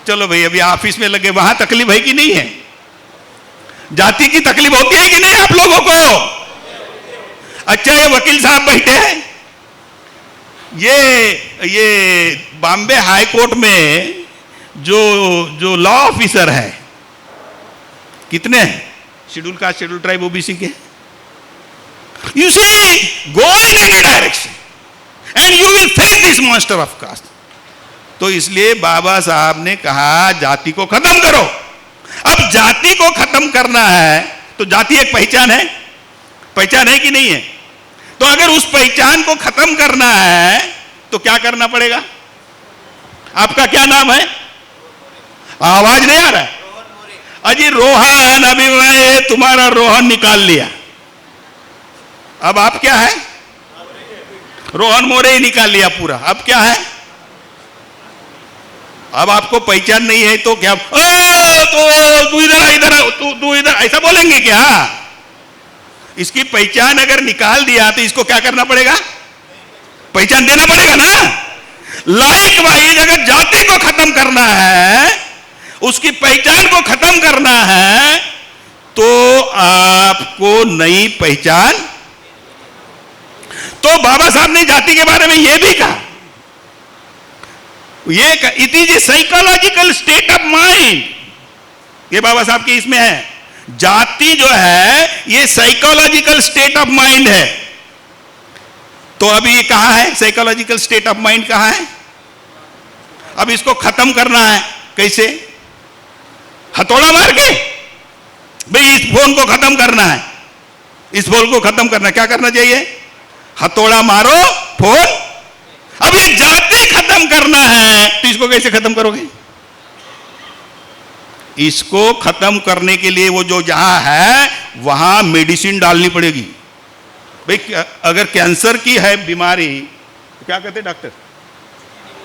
चलो भाई अभी ऑफिस में लगे, वहां तकलीफ है कि नहीं है? जाति की तकलीफ होती है कि नहीं आप लोगों को? अच्छा ये वकील साहब बैठे हैं, ये बॉम्बे हाई कोर्ट में जो लॉ ऑफिसर है, कितने हैं? Schedule caste, schedule tribe, OBC के। You see, go in any direction and you will face this monster of caste. तो इसलिए बाबा साहब ने कहा जाति को खत्म करो। अब जाति को खत्म करना है तो जाति एक पहचान है, पहचान है कि नहीं है? तो अगर उस पहचान को खत्म करना है तो क्या करना पड़ेगा? आपका क्या नाम है? आवाज नहीं आ रहा है। अजी रोहन, अभी मैं तुम्हारा रोहन निकाल लिया, अब आप क्या है? रोहन मोरे ही निकाल लिया पूरा, अब क्या है? अब आपको पहचान नहीं है तो क्या? तो तू इधर इधर, तू इधर, ऐसा बोलेंगे क्या? इसकी पहचान अगर निकाल दिया तो इसको क्या करना पड़ेगा? पहचान देना पड़ेगा ना। लाइकवाइज अगर जाति को खत्म करना है, उसकी पहचान को खत्म करना है, तो आपको नई पहचान। तो बाबा साहब ने जाति के बारे में यह भी कहा, it is a psychological state of mind. ये बाबा साहब की इसमें है, जाति जो है ये साइकोलॉजिकल स्टेट ऑफ माइंड है। तो अभी ये कहां है साइकोलॉजिकल स्टेट ऑफ माइंड, कहां है? अब इसको खत्म करना है कैसे? हथौड़ा मार के। भाई इस फोन को खत्म करना है, इस फोन को खत्म करना, क्या करना चाहिए? हथौड़ा मारो फोन। अब ये जाति खत्म करना है, तो इसको कैसे खत्म करोगे? इसको खत्म करने के लिए वो जो जहां है वहां मेडिसिन डालनी पड़ेगी। भाई अगर कैंसर की है बीमारी तो क्या कहते हैं डॉक्टर?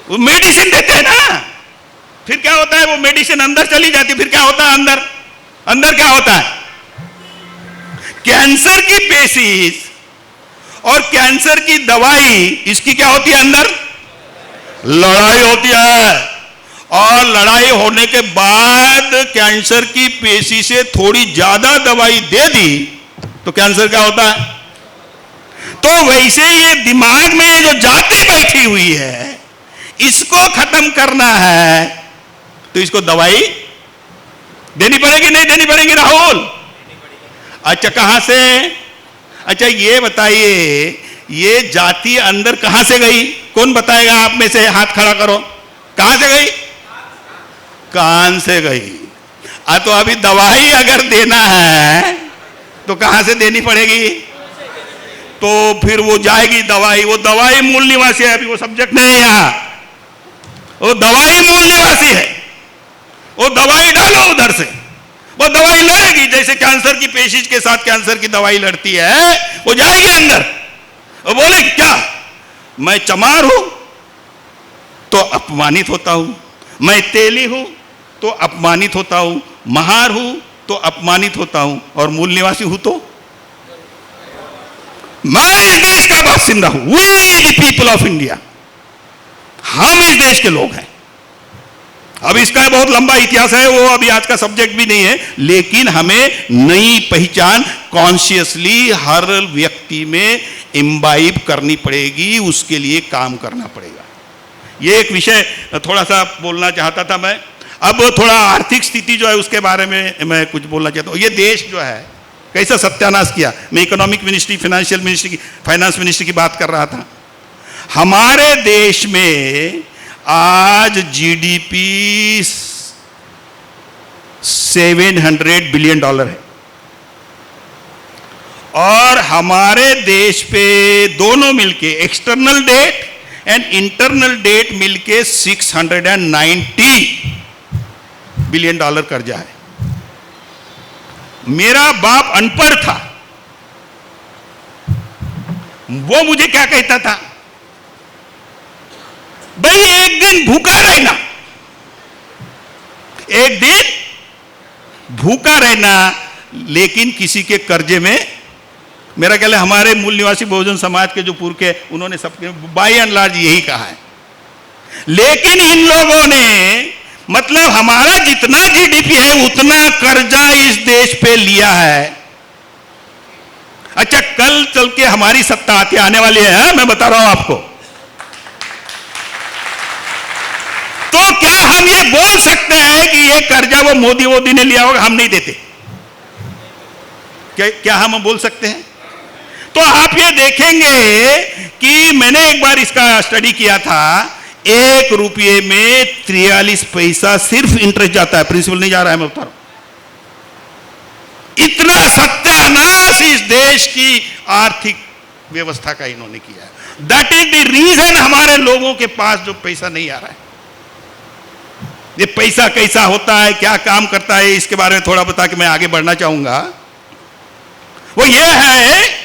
वो मेडिसिन देते हैं ना। फिर क्या होता है? वो मेडिसिन अंदर चली जाती है, फिर क्या होता है अंदर? अंदर क्या होता है? कैंसर की पेशीज और कैंसर की दवाई, इसकी क्या होती है? अंदर लड़ाई होती है। और लड़ाई होने के बाद कैंसर की पेशी से थोड़ी ज्यादा दवाई दे दी तो कैंसर क्या होता है? तो वैसे ये दिमाग में ये जो जाति बैठी हुई है, इसको खत्म करना है, तो इसको दवाई देनी पड़ेगी, नहीं देनी पड़ेगी राहुल? अच्छा कहां से? अच्छा ये बताइए, ये जाति अंदर कहां से गई? कौन बताएगा? आप में से हाथ खड़ा करो। कहां से गई? कान से गई। तो अभी दवाई अगर देना है तो कहां से देनी पड़ेगी? तो फिर वो जाएगी दवाई। वो दवाई मूल निवासी है, अभी वो सब्जेक्ट नहीं है यहां। वो दवाई मूल निवासी है। वो दवाई डालो उधर से, वो दवाई लड़ेगी। जैसे कैंसर की पेशिश के साथ कैंसर की दवाई लड़ती है, वो जाएगी अंदर। वो बोले क्या? मैं चमार हूं तो अपमानित होता हूं, मैं तेली हूं तो अपमानित होता हूं, महार हूं तो अपमानित होता हूं, और मूल निवासी हूं तो मैं इस देश का बासिंदा हूं। We the people of India, हम इस देश के लोग हैं। अब इसका बहुत लंबा इतिहास है, वो अभी आज का सब्जेक्ट भी नहीं है, लेकिन हमें नई पहचान कॉन्शियसली हर व्यक्ति में इम्बाइब करनी पड़ेगी, उसके लिए काम करना पड़ेगा। ये एक विषय थोड़ा सा बोलना चाहता था मैं। अब थोड़ा आर्थिक स्थिति जो है उसके बारे में मैं कुछ बोलना चाहता हूँ। ये देश जो है कैसा सत्यानाश किया। मैं इकोनॉमिक मिनिस्ट्री, फाइनेंशियल मिनिस्ट्री की, फाइनेंस मिनिस्ट्री की बात कर रहा था। हमारे देश में आज जीडीपी $700 बिलियन है, और हमारे देश पे दोनों मिलके external debt and internal debt मिलके $690 बिलियन कर्जा है। मेरा बाप अनपढ़ था, वो मुझे क्या कहता था? भाई एक दिन भूखा रहना, एक दिन भूखा रहना, लेकिन किसी के कर्जे में। मेरा ख्याल है हमारे मूल निवासी बहुजन समाज के जो पूर्व के, उन्होंने सबके बाय एंड लार्ज यही कहा है। लेकिन इन लोगों ने, मतलब हमारा जितना जीडीपी है उतना कर्जा इस देश पे लिया है। अच्छा कल चल के हमारी सत्ता आने वाली है, मैं बता रहा हूं आपको। तो क्या हम ये बोल सकते हैं कि ये कर्जा वो मोदी ने लिया होगा, हम नहीं देते? क्या हम बोल सकते हैं? तो आप ये देखेंगे कि मैंने एक बार इसका स्टडी किया था, 1 रुपये में 43 पैसा सिर्फ इंटरेस्ट जाता है, प्रिंसिपल नहीं जा रहा है, मैं बता रहा हूं। इतना सत्यानाश इस देश की आर्थिक व्यवस्था का इन्होंने किया है। दैट इज द रीजन हमारे लोगों के पास जो पैसा नहीं आ रहा है। ये पैसा कैसा होता है, क्या काम करता है, इसके बारे में थोड़ा बता के मैं आगे बढ़ना चाहूंगा। वो ये है,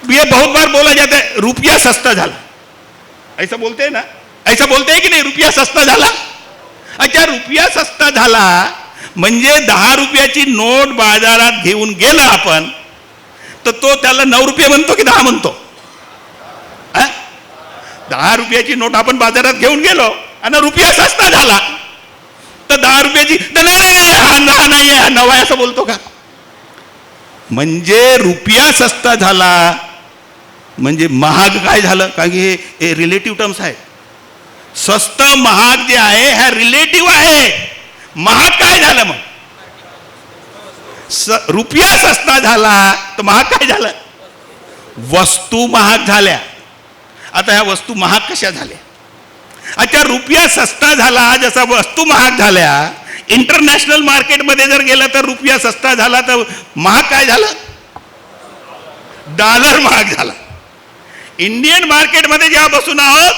ये बहुत बार बोला जाता है रुपया सस्ता झाला, ऐसा बोलते हैं ना? ऐसा बोलते हैं कि नहीं, रुपया सस्ता झाला? अच्छा रुपया सस्ता झाला म्हणजे 10 रुपयाची नोट बाजारात घेऊन गेला आपण, तर तो त्याला 9 रुपये म्हणतो की 10 म्हणतो? ₹10 नोट आपण बाजारात घेऊन गेलो आणि रुपया सस्ता झाला, तर 10 नाही, हा नाही, हा नवा आहे असं बोलतो का? म्हणजे रुपया सस्ता झाला म्हणजे महाग काय झालं? कारण की हे रिलेटिव्ह टर्म्स आहेत. स्वस्त महाग जे आहे हा रिलेटिव्ह आहे. महाग काय झालं मग? रुपया सस्ता झाला तर महाग काय झालं? वस्तू महाग झाल्या. आता ह्या वस्तू महाग कशा झाल्या? अच्छा, रुपया सस्ता झाला, जसा वस्तू महाग झाल्या. इंटरनॅशनल मार्केटमध्ये जर गेलं तर रुपया सस्ता झाला तर महाग काय झालं? डॉलर महाग झाला. इंडियन मार्केटमध्ये जेव्हा बसून आहोत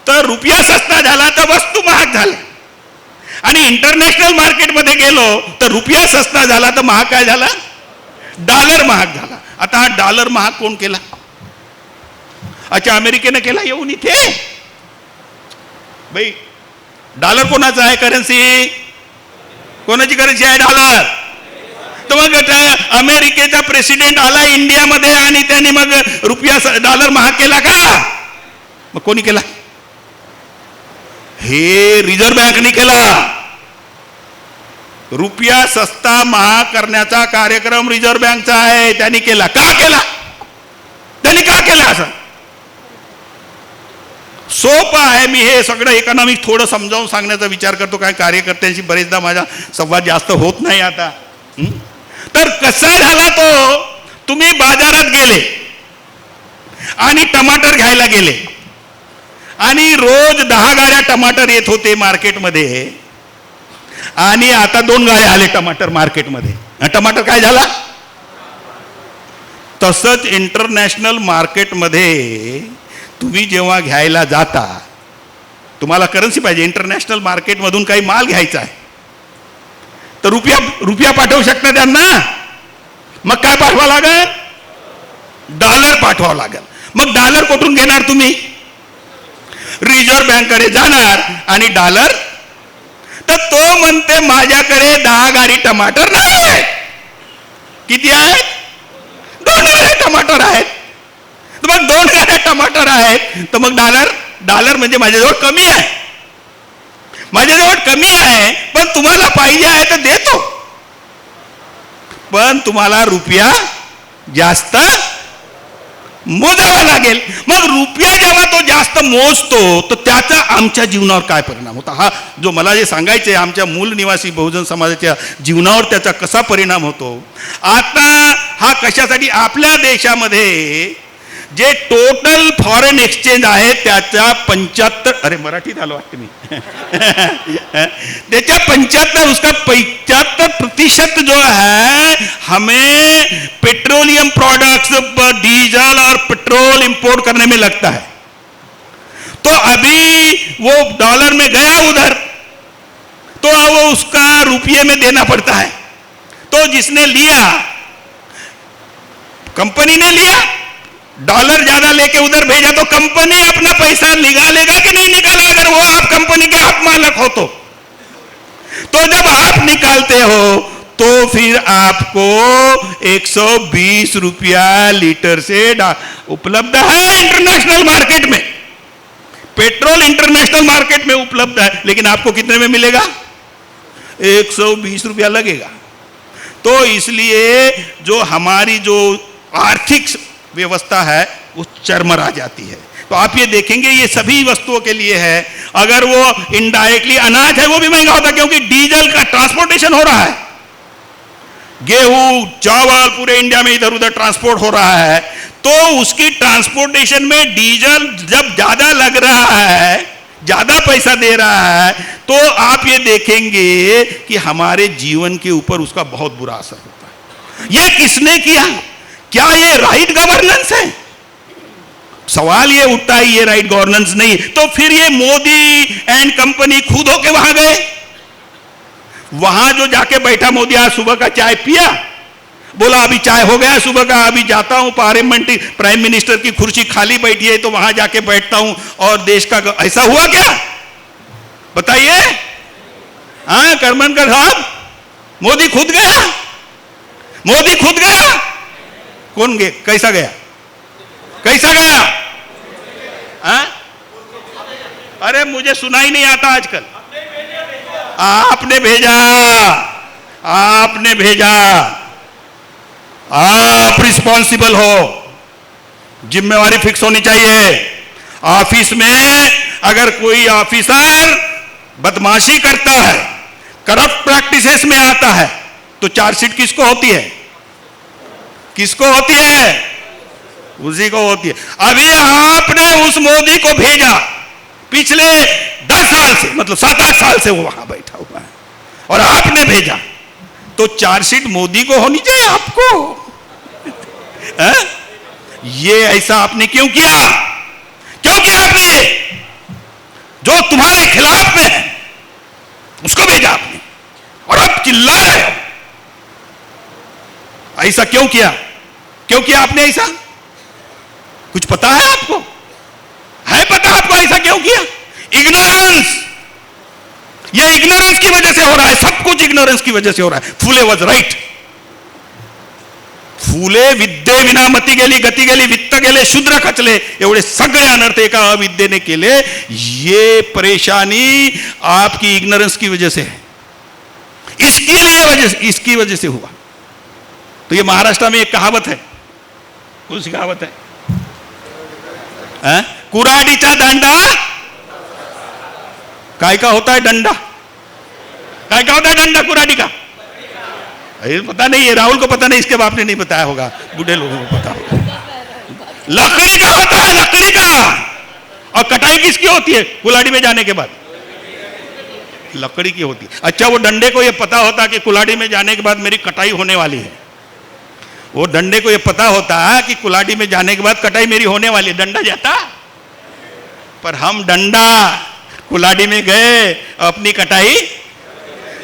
तर रुपया सस्ता झाला तर वस्तू महाग झाल्या, आणि इंटरनॅशनल मार्केटमध्ये गेलो तर रुपया सस्ता झाला तर महाग काय झाला? डॉलर महाग झाला. आता हा डॉलर महाग कोण केला? अच्छा, अमेरिकेनं केला येऊन इथे. भाई डॉलर कोणाचा आहे? करन्सी कोणाची करन्सी आहे? डॉलर. तर मग अमेरिकेचा प्रेसिडेंट आला इंडियामध्ये आणि त्यांनी मग रुपया डॉलर महाग केला का? मग कोणी केला? हे रिझर्व्ह बँकने केला. रुपया सस्ता महाग करण्याचा कार्यक्रम रिझर्व्ह बँकचा आहे. त्यांनी केला. का केला? त्यांनी का केला? असं सोपं आहे. मी हे सगळं इकॉनॉमिक्स थोडं समजावून सांगण्याचा विचार करतो, काय कार्यकर्त्यांशी बरेचदा माझा संवाद जास्त होत नाही आता. तर कसा झाला तो? तुम्ही बाजारात गेले आणि टमाटर घ्यायला गेले आणि रोज 10 गाड्या टमाटर येत होते मार्केटमध्ये, आणि आता 2 गाड्या आले टमाटर मार्केटमध्ये. टमाटर काय झाला? तसंच इंटरनॅशनल मार्केटमध्ये तुम्ही जेव्हा घ्यायला जाता, तुम्हाला करन्सी पाहिजे. इंटरनॅशनल मार्केटमधून काही माल घ्यायचा आहे तर रुपया पाठवू शकता त्यांना. मग काय पाठवा लागेल? डॉलर पाठवावं लागेल. मग डॉलर कुठून घेणार तुम्ही? रिझर्व्ह बँककडे जाणार आणि डॉलर. तर तो म्हणते माझ्याकडे 10 गाडी टमाटर नाही आहेत. किती आहेत? 2 गाड्या टमाटर आहेत. तर मग 2 गाड्या टमाटर आहेत तर मग डॉलर म्हणजे माझ्याजवळ कमी आहे. माझ्याजवळ कमी आहे पण तुम्हाला पाहिजे आहे तर देतो, पण तुम्हाला रुपया जास्त मोजावा लागेल. मग रुपया जेव्हा तो जास्त मोजतो तर त्याचा आमच्या जीवनावर काय परिणाम होता? हा जो मला जे सांगायचं आहे, आमच्या मूल निवासी बहुजन समाजाच्या जीवनावर त्याचा कसा परिणाम होतो. आता हा कशासाठी? आपल्या देशामध्ये जे टोटल फॉरेन एक्सचेंज आहे त्याच्या 75, अरे मराठीत आलो वाटतं मी, त्याच्या 75, उसका 75% जो है हमें पेट्रोलियम प्रोडक्ट्स, डीजल और पेट्रोल इंपोर्ट करने में लगता है. तो अभी वो डॉलर में गया उधर तो वो उसका रुपये में देना पड़ता है. तो जिसने लिया, कंपनी ने लिया, डॉलर ज्यादा लेके उधर भेजा तो कंपनी अपना पैसा निकालेगा कि नहीं निकाला? अगर वो आप कंपनी के हक मालक हो तो जब आप निकालते हो तो फिर आपको 120 रुपया लीटर से उपलब्ध है इंटरनेशनल मार्केट में. पेट्रोल इंटरनेशनल मार्केट में उपलब्ध है, लेकिन आपको कितने में मिलेगा? 120 रुपया लगेगा. तो इसलिए जो हमारी जो आर्थिक व्यवस्था है वो चरमरा जाती है. तो आप ये देखेंगे ये सभी वस्तुओं के लिए है. अगर वो इनडायरेक्टली अनाज है वो भी महंगा होता है क्योंकि डीजल का ट्रांसपोर्टेशन हो रहा है. गेहूं, चावल पूरे इंडिया में इधर उधर ट्रांसपोर्ट हो रहा है, तो उसकी ट्रांसपोर्टेशन में डीजल जब ज्यादा लग रहा है, ज्यादा पैसा दे रहा है, तो आप ये देखेंगे कि हमारे जीवन के ऊपर उसका बहुत बुरा असर होता है. ये किसने किया? क्या ये राइट गवर्नेंस है? सवाल ये उठता है ये राइट गवर्नेंस नहीं. तो फिर ये मोदी एंड कंपनी खुद होके वहां गए. वहां जो जाके बैठा मोदी, आज सुबह का चाय पिया, बोला अभी चाय हो गया सुबह का, अभी जाता हूं पार्लियामेंट्री प्राइम मिनिस्टर की कुर्सी खाली बैठी है तो वहां जाके बैठता हूं और देश का. ऐसा हुआ क्या? बताइए. हाँ करमनकर साहब, मोदी खुद गया? मोदी खुद गया? कौन गया? कैसा गया? कैसा गया? हाँ अरे मुझे सुनाई नहीं आता आजकल। आपने भेजा, आपने भेजा, आप रिस्पॉन्सिबल हो, जिम्मेवारी फिक्स होनी चाहिए। ऑफिस में अगर कोई ऑफिसर बदमाशी करता है, करप्ट प्रैक्टिसेस में आता है, तो चार्जशीट किसको होती है? किसको होती है? उसी को होती है। अभी आपने उस मोदी को भेजा, पिछले 10 साल से, मतलब 7-8 साल से वो वहां बैठा हुआ है, और आपने भेजा, तो चार्जशीट मोदी को होनी चाहिए, आपको। ये ऐसा आपने क्यों किया? क्यों किया आपने? जो तुम्हारे खिलाफ में है उसको भेजा आपने, और अब चिल्ला रहे हो। ऐसा क्यों किया? क्यों किया आपने ऐसा? कुछ पता है आपको? है पता आपको ऐसा क्यों किया? इग्नोरेंस। ये इग्नोरेंस की वजह से हो रहा है, सब कुछ इग्नोरेंस की वजह से हो रहा है। फूले वॉज राइट। फूले विद्ये विना मती गेली, गती गेली, वित्त गेले, शूद्र खचले, एवढे सगळे अनर्थ एका अविद्येने केले। ये परेशानी आपकी इग्नोरेंस की वजह से है, इसकी वजह से हुआ। तो ये महाराष्ट्र में एक कहावत है, कौन सी कहावत है? कुऱ्हाडीचा दांडा काय का होता है? डंडा काय का होता है? डंडा कुऱ्हाडी का। पता नहीं है, राहुल को पता नहीं, इसके बाप ने नहीं बताया होगा, बूढ़े लोगों को पता होगा। लकड़ी का होता है, लकड़ी का। और कटाई किसकी होती है? कुल्हाड़ी में जाने के बाद लकड़ी की होती है। अच्छा, वो डंडे को ये पता होता कि कुल्हाड़ी में जाने के बाद मेरी कटाई होने वाली है। वो डंडे को ये पता होता कि कुल्हाड़ी में जाने के बाद कटाई मेरी होने वाली है, डंडा जाता। पर हम डंडा कुल्हाड़ी में गए, अपनी कटाई।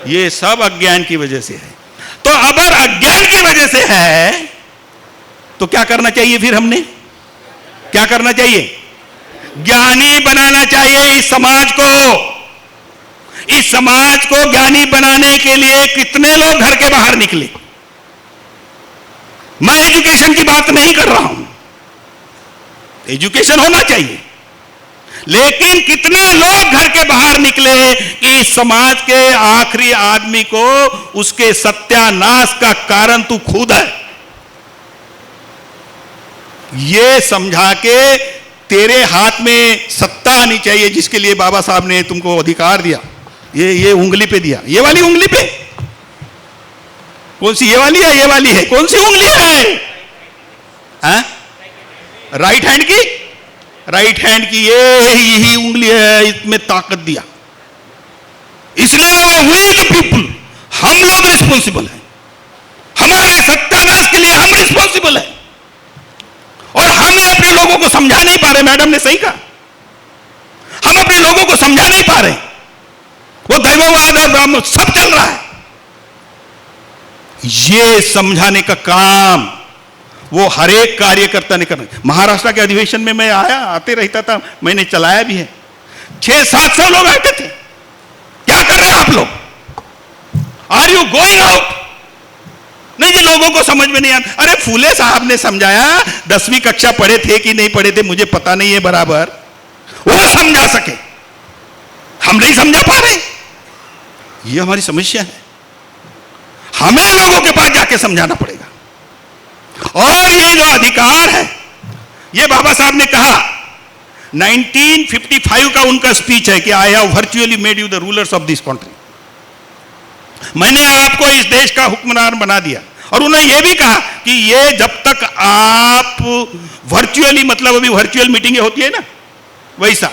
ये सब अज्ञान की वजह से है। तो अगर अज्ञान की वजह से है तो क्या करना चाहिए? फिर हमने क्या करना चाहिए? ज्ञानी बनाना चाहिए इस समाज को। इस समाज को ज्ञानी बनाने के लिए कितने लोग घर के बाहर निकले? मैं एजुकेशन की बात नहीं कर रहा हूं, एजुकेशन होना चाहिए, लेकिन कितने लोग घर के बाहर निकले कि इस समाज के आखिरी आदमी को उसके सत्यानाश का कारण तू खुद है। ये समझा के तेरे हाथ में सत्ता आनी चाहिए, जिसके लिए बाबा साहब ने तुमको अधिकार दिया। ये उंगली पे दिया, ये वाली उंगली पे। कौन सी? ये वाली है, ये वाली है। कौन सी उंगली है? राइट हैंड की। राइट हैंड की यही उंगली है, इसमें ताकत दिया। इसलिए वी द पीपुल, हम लोग रिस्पॉन्सिबल हैं। हमारे सत्यानाश के लिए हम रिस्पॉन्सिबल हैं, और हम अपने लोगों को समझा नहीं पा रहे। मैडम ने सही कहा, हम अपने लोगों को समझा नहीं पा रहे। वो दैववाद सब चल रहा है। ये समझाने का काम वो हर एक कार्यकर्ता ने करना। महाराष्ट्र के अधिवेशन में मैं आते रहता था, मैंने चलाया भी है। 600-700 लोग आते थे। क्या कर रहे हैं आप लोग? Are you going out? नहीं जी, लोगों को समझ में नहीं आता। अरे फूले साहब ने समझाया, 10वीं कक्षा पढ़े थे कि नहीं पढ़े थे मुझे पता नहीं है बराबर, वो समझा सके, हम नहीं समझा पा रहे। ये हमारी समस्या है, हमें लोगों के पास जाके समझाना पड़ेगा। और ये जो अधिकार है, ये बाबा साहब ने कहा, 1955 का उनका स्पीच है कि I have virtually made you the rulers of this country. मैंने आपको इस देश का हुक्मरान बना दिया। और उन्होंने ये भी कहा कि ये जब तक आप वर्चुअली, मतलब अभी वर्चुअल मीटिंगें होती है ना वैसा,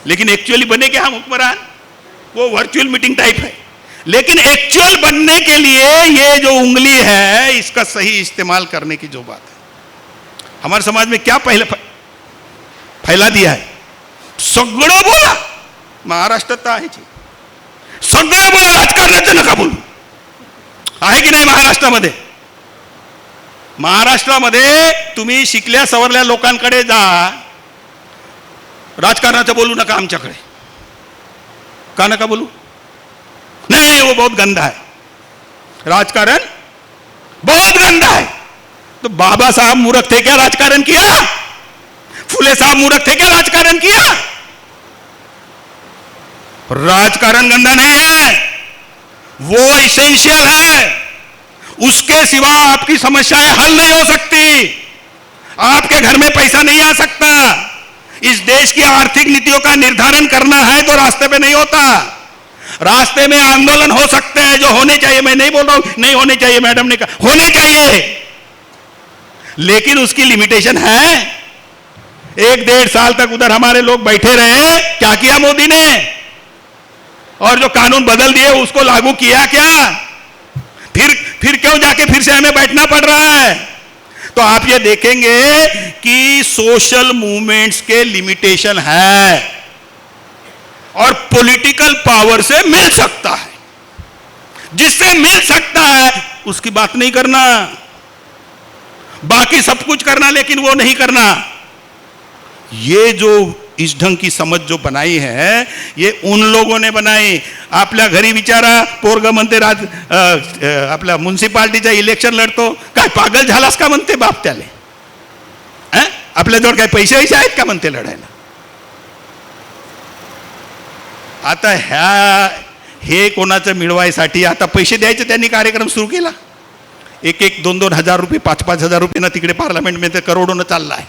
लेकिन एक्चुअली बने क्या हम हुक्मरान, वो वर्चुअल मीटिंग टाइप है। लेकिन एक्चुअल बनने के लिए ये जो उंगली है, इसका सही इस्तेमाल करने की जो बात है, हमारे समाज में क्या पहले फैला दिया है। सगळं बोला, महाराष्ट्रात आहे, सगळं बोला, राजकारणाचं नका बोलू, आहे की नाही? महाराष्ट्रामध्ये महाराष्ट्रामध्ये तुम्ही शिकल्या सवरल्या लोकांकडे जा, राजकारणाचं बोलू नका आमच्याकडे। का नका बोलू? नहीं, वो बहुत गंदा है, राजकारण बहुत गंदा है। तो बाबा साहब मूर्ख थे क्या राजकारण किया? फूले साहब मूर्ख थे क्या राजकारण किया? राजकारण गंदा नहीं है, वो इसेंशियल है। उसके सिवा आपकी समस्याएं हल नहीं हो सकती। आपके घर में पैसा नहीं आ सकता। इस देश की आर्थिक नीतियों का निर्धारण करना है तो रास्ते पे नहीं होता। रास्ते में आंदोलन हो सकते हैं जो होने चाहिए, मैं नहीं बोल रहा हूं नहीं होने चाहिए, मैडम ने कहा होने चाहिए, लेकिन उसकी लिमिटेशन है। 1-1.5 साल तक उधर हमारे लोग बैठे रहे, क्या किया मोदी ने? और जो कानून बदल दिए उसको लागू किया क्या? फिर क्यों जाके फिर से हमें बैठना पड़ रहा है? तो आप ये देखेंगे कि सोशल मूवमेंट्स के लिमिटेशन है और पॉलिटिकल पावर से मिल सकता है। जिससे मिल सकता है उसकी बात नहीं करना, बाकी सब कुछ करना लेकिन वो नहीं करना। ये जो इस ढंग की समझ जो बनाई है ये उन लोगों ने बनाई। आपल्या घरी विचारा, पोरग म्हणते आपल्या म्युनिसिपालिटीचं इलेक्शन लढतो, काय पागल झालास का म्हणते बाप त्याले? आपल्याजवळ काय पैसे आहेत का म्हणते लढायला? आता हे कोणाचं मिळवायसाठी आता पैसे द्यायचे त्यांनी कार्यक्रम सुरू केला। 1-1, 2-2 हजार रुपये, 5-5 हजार रुपये ना तिकडे पार्लमेंटमध्ये करोडोनं चाललाय।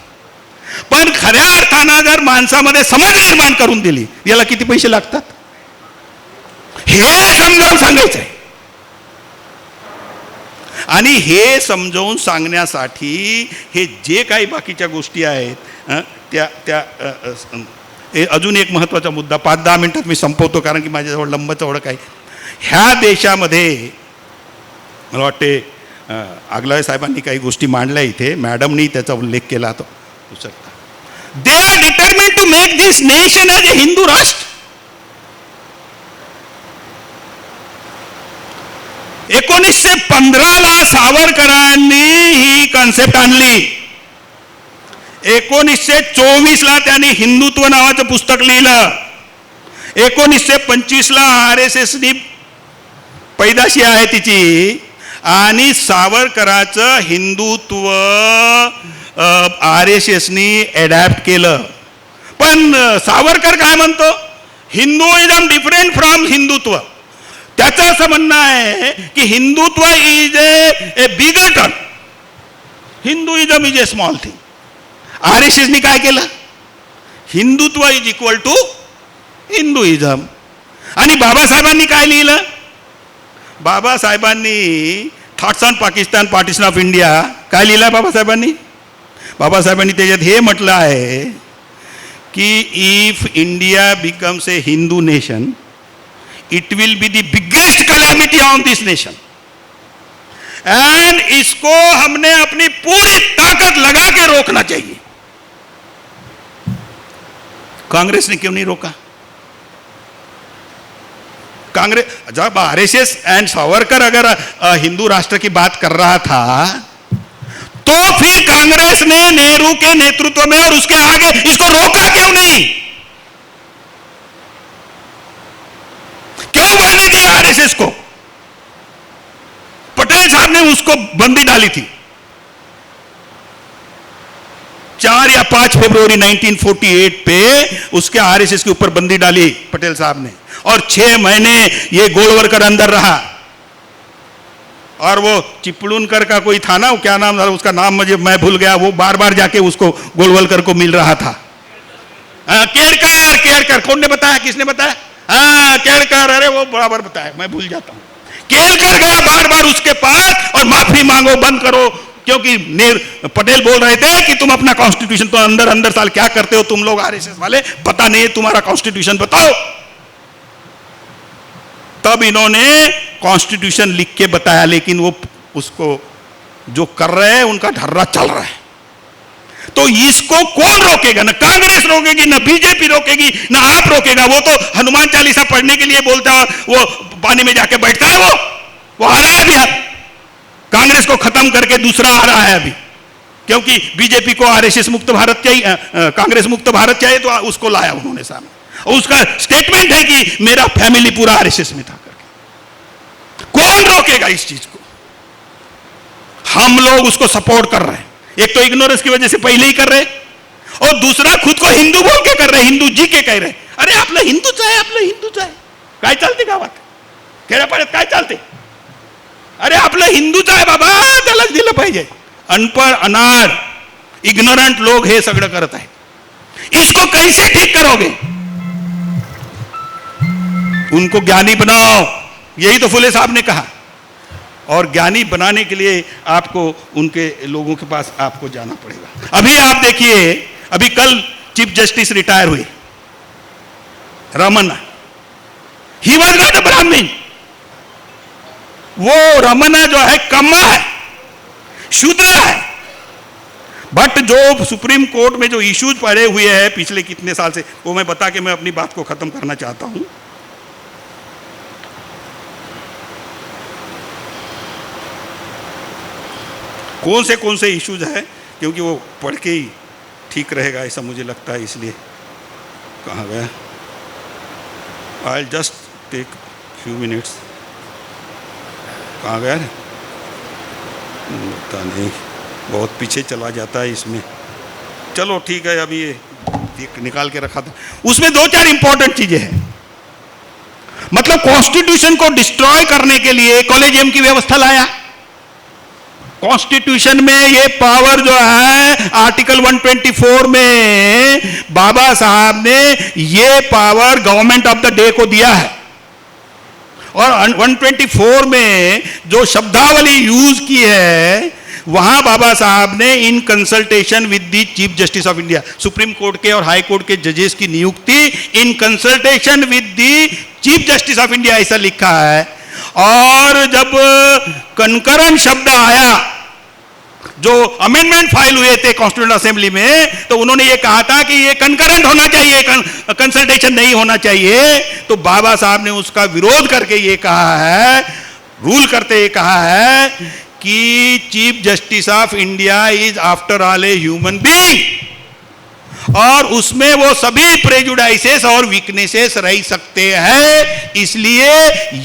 पण खऱ्या अर्थानं जर माणसामध्ये समज निर्माण करून दिली, याला किती पैसे लागतात हे समजावून सांगायचंय। आणि हे समजावून सांगण्यासाठी हे जे काही बाकीच्या गोष्टी आहेत त्या अजून एक महत्त्वाचा मुद्दा 5-10 मिनिटात मी संपवतो, कारण की माझ्याजवळ लंब चौडक आहे। ह्या देशामध्ये मला वाटते आगलावे साहेबांनी काही गोष्टी मांडल्या इथे, मॅडमनी त्याचा उल्लेख केला तो they are determined to make this nation as a Hindu rashtra. 1915 सावरकरांनी he concept आणली। 1924 त्यांनी हिंदुत्व नावाचं पुस्तक लिहिलं। 1925 RSSनी पैदाशी आहे तिची, आणि सावरकराचं हिंदुत्व RSSनी अडॅप्ट केलं। पण सावरकर काय म्हणतो? Hinduism different from Hindutva. त्याचं असं म्हणणं आहे की Hindutva is a bigger term, Hinduism is a small thing. RSSनी काय केलं? Hindutva is equal to Hinduism. आणि बाबासाहेबांनी काय लिहिलं? बाबासाहेबांनी thoughts on Pakistan, partition of India काय लिहिलं बाबासाहेबांनी? बाबासाहेबांनी त्याच्यात हे म्हटलं आहे की if India becomes a Hindu nation it will be the biggest calamity on this nation, and इसको हमने अपनी पूरी ताकत लगा के रोकना चाहिए। कांग्रेस ने क्यों नहीं रोका? कांग्रेस जब RSS एंड सावरकर अगर हिंदू राष्ट्र की बात कर रहा था तो फिर कांग्रेस ने नेहरू के नेतृत्व में और उसके आगे इसको रोका क्यों नहीं? क्यों बढ़ने दिया RSS को? पटेल साहब ने उसको बंदी डाली थी। 4 या 5 फरवरी 1948 पे उसके RSS के ऊपर बंदी डाली पटेल साहब ने, और 6 महीने ये गोलवलकर अंदर रहा। और वो चिपळूणकर का कोई था ना, क्या नाम था उसका, नाम मुझे मैं भूल गया, वो बार बार जाके उसको गोलवलकर को मिल रहा था। केरकर कौन ने बताया? किसने बताया? केरकर, अरे वो बराबर बताया, मैं भूल जाता हूं। केरकर गया बार बार उसके पास और माफी मांगो, बंद करो, क्योंकि पटेल बोल रहे थे कि तुम अपना कॉन्स्टिट्यूशन तो अंदर साल क्या करते हो तुम लोग RSS वाले, पता नहीं है तुम्हारा कॉन्स्टिट्यूशन बताओ। तब इन्होंने कॉन्स्टिट्यूशन लिख के बताया, लेकिन वो उसको जो कर रहे हैं उनका ढर्रा चल रहा है। तो इसको कौन रोकेगा? ना कांग्रेस रोकेगी, ना बीजेपी रोकेगी, ना आप रोकेगा। वो तो हनुमान चालीसा पढ़ने के लिए बोलता है, वो पानी में जाके बैठता है। वो आ रहा है बिहार, कांग्रेस को खत्म करके दूसरा आ रहा है अभी, क्योंकि बीजेपी को RSS मुक्त भारत चाहिए, कांग्रेस मुक्त भारत चाहिए, तो उसको लाया उन्होंने सामने। और उसका स्टेटमेंट है कि मेरा फैमिली पूरा RSS में था करके। कौन रोकेगा इस चीज को? हम लोग उसको सपोर्ट कर रहे हैं। एक तो इग्नोरेंस की वजह से पहले ही कर रहे, और दूसरा खुद को हिंदू बोल के कर रहे, हिंदू जी के कह रहे। अरे आपलं हिंदूच आहे, आपलं हिंदूच आहे. काय चालते गावात, खेड्यापाड्यात काय चालते? अरे आपलं हिंदूच आहे बाबा, त्यालाच दिलं पाहिजे. अनपढ़, अनाड़, इग्नोरेंट लोग हे सगळं करत आहे. इसको कैसे ठीक करोगे? उनको ज्ञानी बनाओ, यही तो फुले साहब ने कहा. और ज्ञानी बनाने के लिए आपको उनके लोगों के पास आपको जाना पड़ेगा. अभी आप देखिए, अभी कल चीफ जस्टिस रिटायर हुए, Ramana. He was not a Brahmin. वो रमन्ना जो है कम्मा है, शूद्र है. बट जो सुप्रीम कोर्ट में जो इश्यूज पड़े हुए हैं पिछले कितने साल से, वो मैं बता के मैं अपनी बात को खत्म करना चाहता हूं. कौन से इश्यूज है, क्योंकि वो पढ़ के ही ठीक रहेगा ऐसा मुझे लगता है, इसलिए. कहाँ गया? I just take few minutes. कहाँ गया? पता नहीं, बहुत पीछे चला जाता है इसमें. चलो ठीक है, अभी ये निकाल के रखा था. उसमें 2-4 इंपॉर्टेंट चीजें हैं. मतलब कॉन्स्टिट्यूशन को डिस्ट्रॉय करने के लिए कॉलेजियम की व्यवस्था लाया. कॉन्स्टिट्यूशन में ये पावर जो है आर्टिकल 124 में बाबा साहब ने ये power government of the day को दिया है. और 124 में जो शब्दावली यूज की है वहां बाबा साहब ने in consultation with the chief justice of India, supreme court के और हाई कोर्ट के जजेस की नियुक्ति in consultation with the chief justice of India ऐसा लिखा है. और जब कनकरन शब्द आया, जो अमेंडमेंट फाइल हुए थे कॉन्स्टिट्यूशन असेंबली में, तो उन्होंने ये कहा था कि ये कनकरेंट होना चाहिए, कंसल्टेशन नहीं होना चाहिए. तो बाबा साहब ने उसका विरोध करके ये कहा है, रूल करते ये कहा है कि chief justice of India is after all a human being, और उसमें वो सभी प्रेजुडाइसेस और वीकनेसेस रह सकते हैं. इसलिए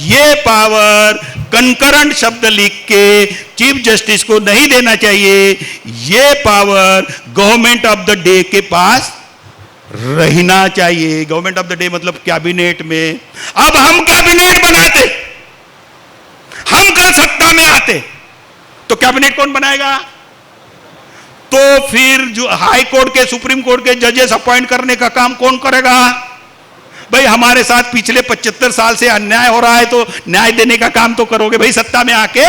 ये पावर कंकरेंट शब्द लिख के चीफ जस्टिस को नहीं देना चाहिए. ये power government of the day के पास रहना चाहिए. गवर्नमेंट ऑफ द डे मतलब कैबिनेट में. अब हम कैबिनेट बनाते, हम कल सत्ता में आते, तो कैबिनेट कौन बनाएगा? तो फिर जो हाई कोर्ट के, सुप्रीम कोर्ट के जजेस अपॉइंट करने का काम कौन करेगा? भाई हमारे साथ पिछले 75 साल से अन्याय हो रहा है, तो न्याय देने का काम तो करोगे भाई सत्ता में आके.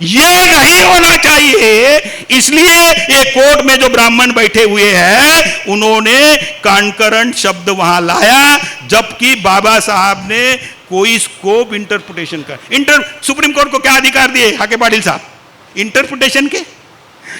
ये नहीं होना चाहिए. इसलिए ये कोर्ट में जो ब्राह्मण बैठे हुए हैं उन्होंने कॉन्करेंट शब्द वहां लाया, जबकि बाबा साहब ने कोई स्कोप इंटरप्रिटेशन का, सुप्रीम कोर्ट को क्या अधिकार दिए हाके पाटिल साहब? इंटरप्रिटेशन के.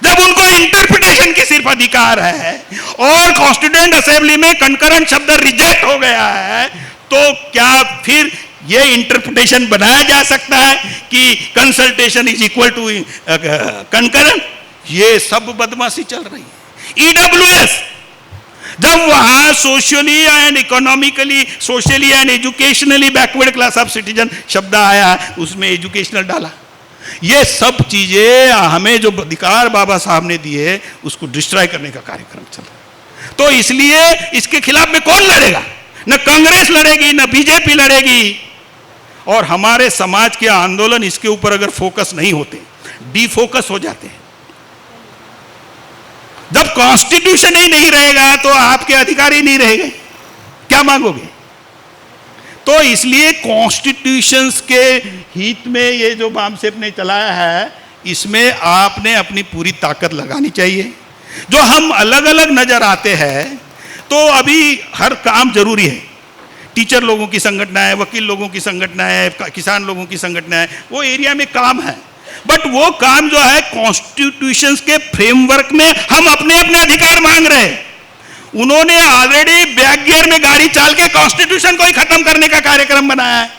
जब उनको इंटरप्रिटेशन के सिर्फ अधिकार है और कॉन्स्टिट्यूएंट असेंबली में कंकरेंट शब्द रिजेक्ट हो गया है, तो क्या फिर ये इंटरप्रिटेशन बनाया जा सकता है कि consultation is equal to concurrent? ये सब बदमाशी चल रही है. ईडब्ल्यूएस, जब वहां socially and economically, socially and educationally backward class of citizen शब्द आया, उसमें एजुकेशनल डाला. ये सब चीजें हमें जो अधिकार बाबा साहब ने दिए उसको डिस्ट्रॉय करने का कार्यक्रम चल रहा है. तो इसलिए इसके खिलाफ में कौन लड़ेगा? न कांग्रेस लड़ेगी, न बीजेपी लड़ेगी. और हमारे समाज के आंदोलन इसके ऊपर अगर फोकस नहीं होते, डिफोकस हो जाते हैं. जब कॉन्स्टिट्यूशन ही नहीं रहेगा तो आपके अधिकार ही नहीं रहेंगे, क्या मांगोगे? तो इसलिए कॉन्स्टिट्यूशंस के हित में ये जो बामसेप ने चलाया है, इसमें आपने अपनी पूरी ताकत लगानी चाहिए. जो हम अलग अलग नजर आते हैं, तो अभी हर काम जरूरी है. टीचर लोगों की संगठना है, वकील लोगों की संगठना है, किसान लोगों की संगठना है, वो एरिया में काम है. बट वो काम जो है कॉन्स्टिट्यूशंस के फ्रेमवर्क में हम अपने अपने अधिकार मांग रहे हैं. उन्होंने ऑलरेडी बैक गियर में गाड़ी चाल के कॉन्स्टिट्यूशन को ही खत्म करने का कार्यक्रम बनाया है.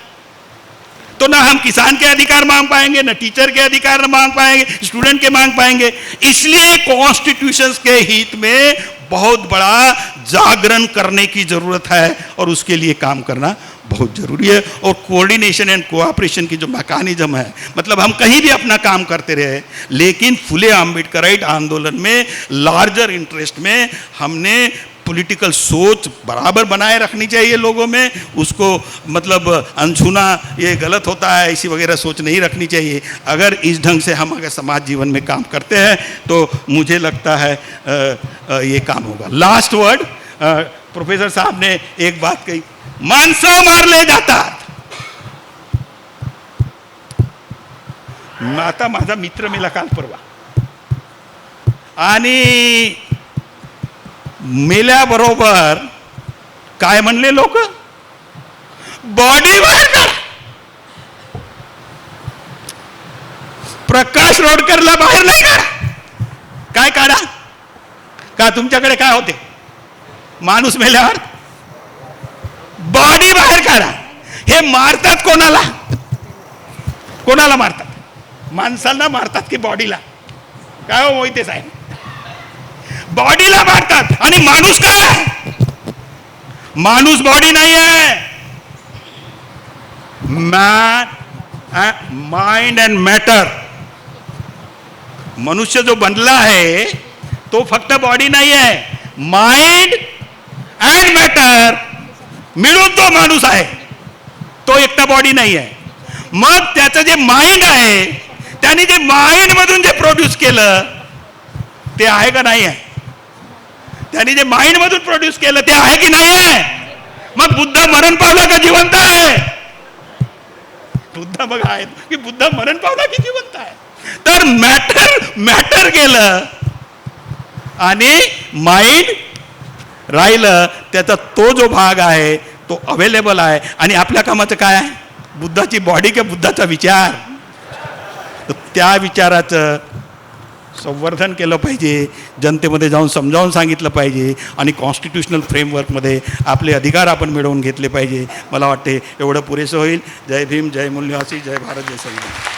तो ना हम किसान के अधिकार मांग पाएंगे, ना टीचर के अधिकार मांग पाएंगे, स्टूडेंट के मांग पाएंगे. इसलिए कॉन्स्टिट्यूशंस के हित में बहुत बड़ा जागरण करने की जरूरत है और उसके लिए काम करना बहुत जरूरी है. और कोऑर्डिनेशन एंड कोऑपरेशन की जो मैकेनिज्म है, मतलब हम कहीं भी अपना काम करते रहे, लेकिन फुले आम्बेडकराइट आंदोलन में लार्जर इंटरेस्ट में हमने पॉलिटिकल सोच बराबर बनाए रखनी चाहिए लोगों में, उसको मतलब अनछूना ये गलत होता है ऐसी वगैरह सोच नहीं रखनी चाहिए। अगर इस ढंग से हम अगर समाज जीवन में काम करते हैं तो मुझे लगता है ये काम होगा। लास्ट वर्ड, प्रोफेसर साहब ने एक बात कही, माणसं मारले जातात। आता माझा मित्र मेला काल परवा, आणि मेल्याबरोबर काय म्हणले लोक, बॉडी बाहेर काढा, प्रकाश रोडकरला बाहेर नाही काढा। काय काढा? का तुमच्याकडे काय होते? माणूस मेल्यावर बॉडी बाहेर काढा। हे मारतात कोणाला? कोणाला मारतात? माणसांना मारतात की बॉडीला? काय हो मोहिते साहेब? बॉडीला मारतात। आणि माणूस काय? माणूस बॉडी नाही आहे, माइंड अँड मॅटर। मनुष्य जो बनला आहे तो फक्त बॉडी नाही आहे, माइंड अँड मॅटर मिळून तो माणूस आहे, तो एकटा बॉडी नाही आहे। मग त्याचं जे माइंड आहे, त्याने जे माइंड मधून जे प्रोड्यूस केलं ते आहे का नाही आहे? त्याने जे माइंड मधून प्रोड्यूस केलं ते आहे की नाही आहे? मग बुद्ध मरण पावला का जिवंत आहे? बुद्ध बघा आहे की बुद्ध मरण पावला की जिवंत आहे? तर मॅटर गेलं आणि माइंड राहिलं, त्याचा तो जो भाग आहे तो अवेलेबल आहे। आणि आपल्या कामाचं काय आहे? बुद्धाची बॉडी की बुद्धाचा विचार? त्या विचाराचं संवर्धन केलं पाहिजे, जनतेमध्ये जाऊन समजावून सांगितलं पाहिजे आणि कॉन्स्टिट्यूशनल फ्रेमवर्कमध्ये आपले अधिकार आपण मिळवून घेतले पाहिजे। मला वाटते एवढं पुरेसं होईल। जय भीम, जय मूल्यवासी, जय भारत, जय संविधान।